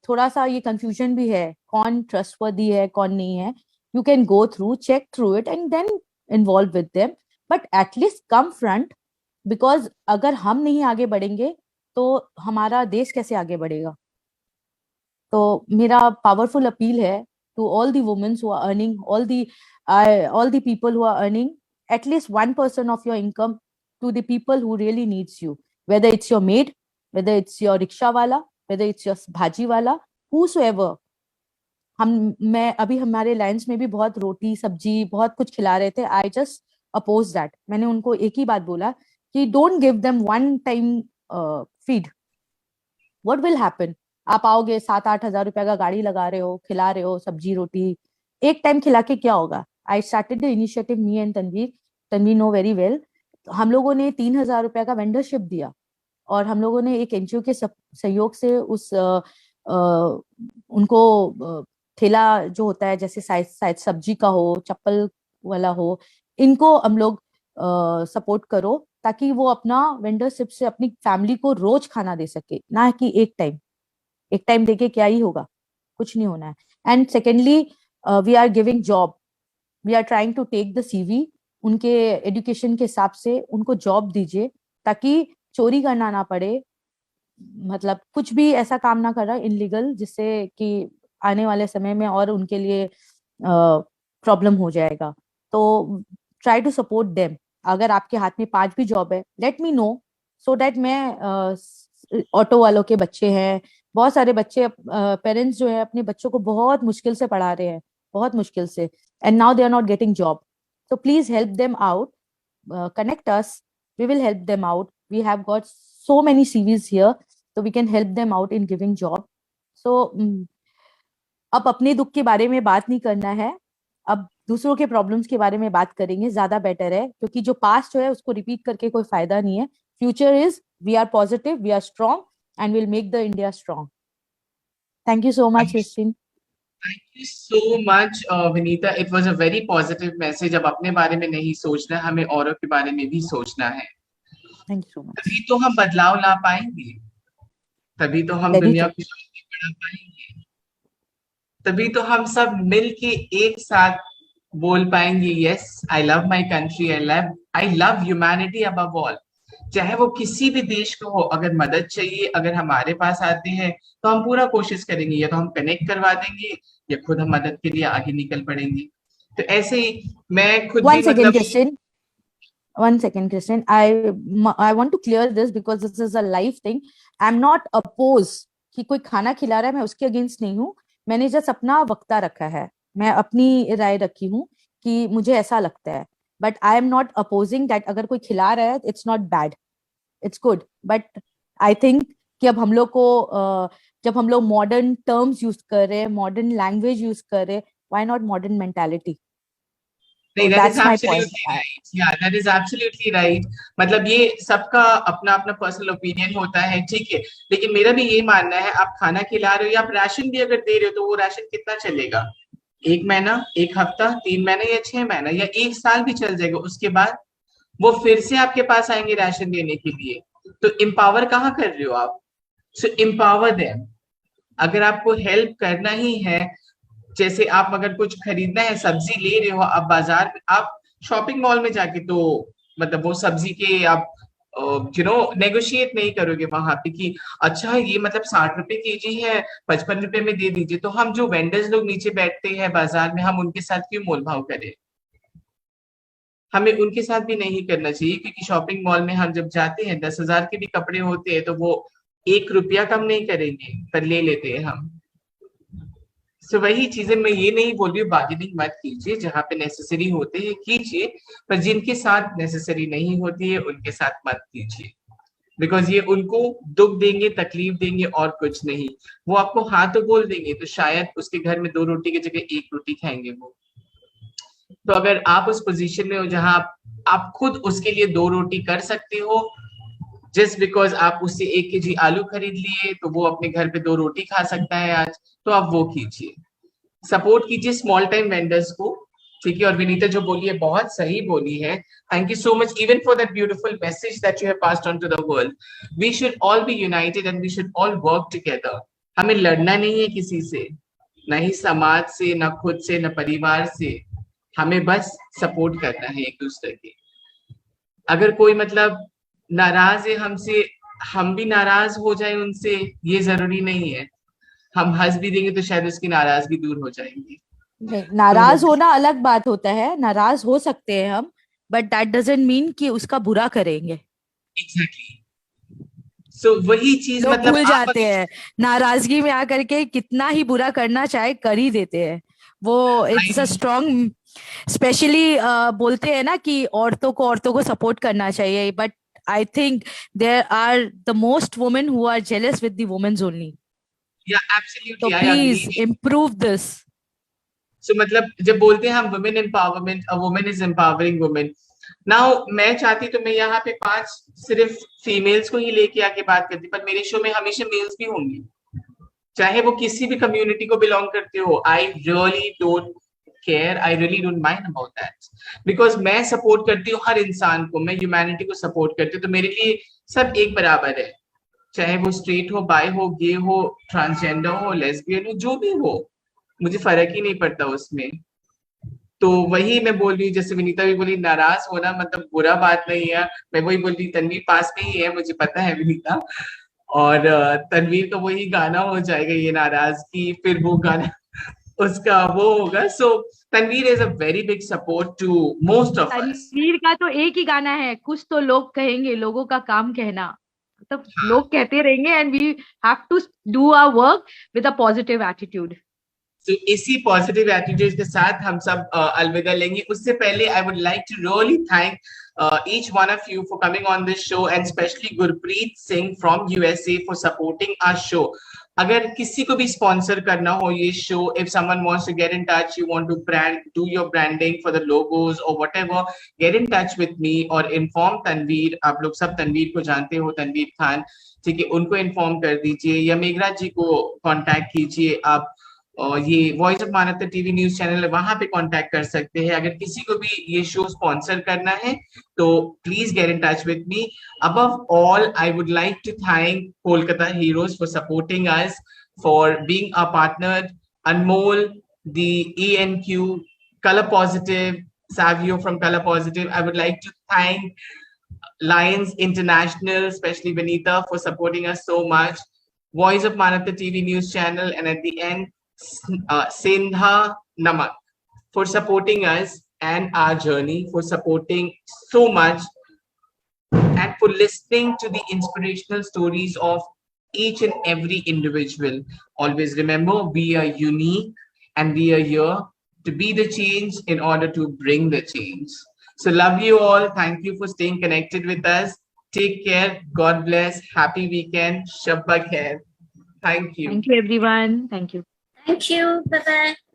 थोड़ा सा ये कंफ्यूजन भी है कौन ट्रस्टवर्दी है कौन नहीं है. You can go through, check through it and then involve with them, but at least come front, because अगर हम नहीं आगे बढ़ेंगे तो हमारा देश कैसे आगे बढ़ेगा. तो मेरा पावरफुल अपील है to all the women who are earning, all the people who are earning at least 1% of your income to the people who really needs you, whether it's your maid, whether it's your rickshaw wala, whether it's your bhaji wala, whosoever. मैं अभी हमारे lines में भी बहुत रोटी सब्जी बहुत कुछ खिला रहे थे. I just oppose that. मैंने उनको एक ही बात बोला कि don't give them one time feed. What will happen? आप आओगे 7-8 हजार रुपए का गाड़ी लगा रहे हो, खिला रहे हो सब्जी रोटी, एक टाइम खिला के क्या होगा? I started the initiative, me and Tanveer know very well. हम लोगों ने 3,000 रुपए का वेंडरशिप दिया और हम लोगों ने एक एनजीओ के सहयोग से उस उनको ठेला जो होता है जैसे साइड सब्जी का हो, चप्पल वाला हो, इनको हम लोग सपोर्ट करो ताकि वो अपना वेंडरशिप से अपनी फैमिली को रोज खाना दे सके, ना कि एक टाइम देके क्या ही होगा, कुछ नहीं होना है. And secondly we are giving job, we are trying to take the CV, उनके एजुकेशन के हिसाब से उनको जॉब दीजिए ताकि चोरी करना ना पड़े, मतलब कुछ भी ऐसा काम ना कर रहा इनलीगल जिससे कि आने वाले समय में और उनके लिए प्रॉब्लम हो जाएगा. तो ट्राई टू सपोर्ट देम. अगर आपके हाथ में 5 भी जॉब है, let me know so that मैं ऑटो वालों के बच्चे हैं, बहुत सारे बच्चे पेरेंट्स जो है अपने बच्चों को बहुत मुश्किल से पढ़ा रहे हैं, बहुत मुश्किल से, and now they are not getting job. So please help them out, connect us, we will help them out. We have got so many CVs here, so we can help them out in giving job. So अब अपने दुख के बारे में बात नहीं करना है, अब दूसरों के प्रॉब्लम्स के बारे में बात करेंगे, ज्यादा बेटर है, क्योंकि जो पास्ट है उसको रिपीट करके कोई फायदा नहीं है. Future is we are positive, we are strong and we'll make the India strong. Thank you so much, Christine. Thank you so much, Vineeta. It was a very positive message. अब अपने बारे में नहीं सोचना, हमें औरों के बारे में भी सोचना है. Thank you so much. तभी तो हम बदलाव ला पाएंगे, तभी तो हम दुनिया को आगे बढ़ा पाएंगे, तभी तो हम सब मिल के एक साथ बोल पाएंगे, yes, I love my country, I love humanity above all. चाहे वो किसी भी देश को हो, अगर मदद चाहिए, अगर हमारे पास आते हैं तो हम पूरा कोशिश करेंगे, या तो हम कनेक्ट करवा देंगे या खुद हम मदद के लिए आगे निकल पड़ेंगे. तो ऐसे ही मैं खुद One second, Christine. I want to clear this because this is a live thing. I'm not opposed कि कोई खाना खिला रहा है, मैं उसके अगेंस्ट नहीं हूँ. मैंने जस्ट अपना वक्ता रखा है, मैं अपनी राय रखी हूँ कि मुझे ऐसा लगता है. But I am not opposing that. अगर कोई खिला रहा है it's not bad, it's good. But I think कि अब हम लोग को जब हम लोग मॉडर्न टर्म्स यूज कर रहे हैं, मॉडर्न लैंग्वेज यूज कर रहे हैं, why not modern mentality? That is absolutely right. Yeah, that is absolutely right. मतलब ये सबका अपना अपना पर्सनल ओपिनियन होता है, ठीक है, लेकिन मेरा भी ये मानना है, आप खाना खिला रहे हो या आप राशन भी अगर दे रहे हो तो वो राशन कितना चलेगा? 1 महीना, 1 हफ्ता, 3 महीने या 6 महीना या 1 साल भी चल जाएगा. उसके बाद वो फिर से आपके पास आएंगे राशन देने के लिए. तो एम्पावर कहाँ कर रहे हो आप? सो एम्पावर देम. अगर आपको हेल्प करना ही है, जैसे आप अगर कुछ खरीदना है, सब्जी ले रहे हो, आप बाजार में, आप शॉपिंग मॉल में जाके तो मतलब वो सब्जी के आप नेगोशिएट नहीं करोगे वहां पे कि अच्छा ये मतलब 60 रुपए केजी है, 55 रुपए में दे दीजिए. तो हम जो वेंडर्स लोग नीचे बैठते हैं बाजार में, हम उनके साथ क्यों मोल भाव करें? हमें उनके साथ भी नहीं करना चाहिए, क्योंकि शॉपिंग मॉल में हम जब जाते हैं 10,000 के भी कपड़े होते हैं तो वो 1 रुपया कम नहीं करेंगे, पर ले लेते हैं हम. सो वही चीजें, मैं ये नहीं बोल रही हूँ बार्गेनिंग मत कीजिए, जहाँ पे नेसेसरी होते हैं कीजिए, पर जिनके साथ नेसेसरी नहीं होती है उनके साथ मत कीजिए, बिकॉज ये उनको दुख देंगे, तकलीफ देंगे और कुछ नहीं. वो आपको हाँ तो बोल देंगे तो शायद उसके घर में 2 रोटी की जगह 1 रोटी खाएंगे वो. तो अगर आप उस पोजीशन में हो जहां आप खुद उसके लिए 2 रोटी कर सकते हो, जस्ट बिकॉज आप उससे 1 kg आलू खरीद लिए तो वो अपने घर पे 2 रोटी खा सकता है आज, तो आप वो कीजिए, सपोर्ट कीजिए स्मॉल टाइम वेंडर्स को, ठीक है। और विनीता जो बोली है बहुत सही बोली है, thank you so much even for that beautiful message that you have passed on to the world. We should all be united and we should all work together. हमें लड़ना नहीं है किसी से, न ही समाज से, न खुद से, न परिवार से, हमें बस सपोर्ट करना है एक दूसरे के। अगर कोई मतलब नाराज है हमसे, हम भी नाराज हो जाए उनसे, ये जरूरी नहीं है। हम हंस भी देंगे तो शायद उसकी नाराजगी दूर हो जाएंगी। नहीं, नाराज होना अलग बात होता है, नाराज हो सकते हैं हम, बट दैट डजंट मीन कि उसका बुरा करेंगे। एग्जैक्टली। सो वही चीज लोग मतलब भूल जाते हैं, नाराजगी में आकर के कितना ही बुरा करना चाहे कर ही देते हैं वो। इट्स अ स्ट्रॉन्ग, स्पेशली बोलते हैं ना कि औरतों को सपोर्ट करना चाहिए, but I think there are the most women who are jealous with the womens only. तो absolutely I please agree. Improve this. So मतलब जब बोलते हैं हम women empowerment, a women is empowering women. Now मैं चाहती तो मैं यहाँ पे 5 सिर्फ फीमेल्स को ही लेके आके बात करती, पर मेरे शो में हमेशा मेल्स भी होंगे, चाहे वो किसी भी कम्युनिटी को बिलोंग करते हो। I really don't care, I really don't mind about that, because मैं सपोर्ट करती हूँ हर इंसान को, मैं ह्यूमैनिटी को सपोर्ट करती हूँ। तो मेरे लिए सब एक बराबर है, चाहे वो स्ट्रेट हो, बाय हो, गे हो, ट्रांसजेंडर हो, लेस्बियन हो, जो भी हो, मुझे फर्क ही नहीं पड़ता उसमें। तो वही मैं बोल रही हूँ, जैसे विनीता भी बोली नाराज होना मतलब बुरा बात नहीं है, मैं वही बोल रही, तनवीर पास में ही है, मुझे पता है विनीता, और तनवीर का वही गाना हो जाएगा ये नाराजगी, फिर वो गाना उसका वो होगा। So Tanvir is a very big support to most of us. Tanvir का तो एक ही गाना है, कुछ तो लोग कहेंगे, लोगों का काम कहना, मतलब लोग कहते रहेंगे and we have to do our work with a positive attitude. तो इसी पॉजिटिव एटीट्यूड के साथ हम सब अलविदा लेंगे। उससे पहले I would like to really thank each one of you for coming on this show, and especially Gurpreet Singh from USA for supporting our show. अगर किसी को भी स्पॉन्सर करना हो ये show, if someone wants to get in touch, you want to do your branding for the logos or whatever, get in touch with me or inform Tanveer। आप लोग सब तनवीर को जानते हो, तनवीर खान, ठीक है, उनको इन्फॉर्म कर दीजिए, या मेघराज जी को कांटेक्ट कीजिए आप। और ये वॉइस ऑफ मानवता टीवी न्यूज चैनल है, वहां पे कांटेक्ट कर सकते हैं। अगर किसी को भी ये शो स्पॉन्सर करना है तो please get in touch with me. Above all I would like to thank Kolkata heroes for supporting us, for being a partner, Anmol, the ENQ, color positive, Savio from color positive। I would like to thank Lions International, especially Vanita, for supporting us so much, Voice of Manavta TV news channel, and at the end Sindha Namak for supporting us and our journey, for supporting so much, and for listening to the inspirational stories of each and every individual. Always remember, we are unique and we are here to be the change in order to bring the change. So love you all. Thank you for staying connected with us. Take care. God bless. Happy weekend. Shabba khair. Thank you. Thank you everyone. Thank you. Thank you. Bye bye.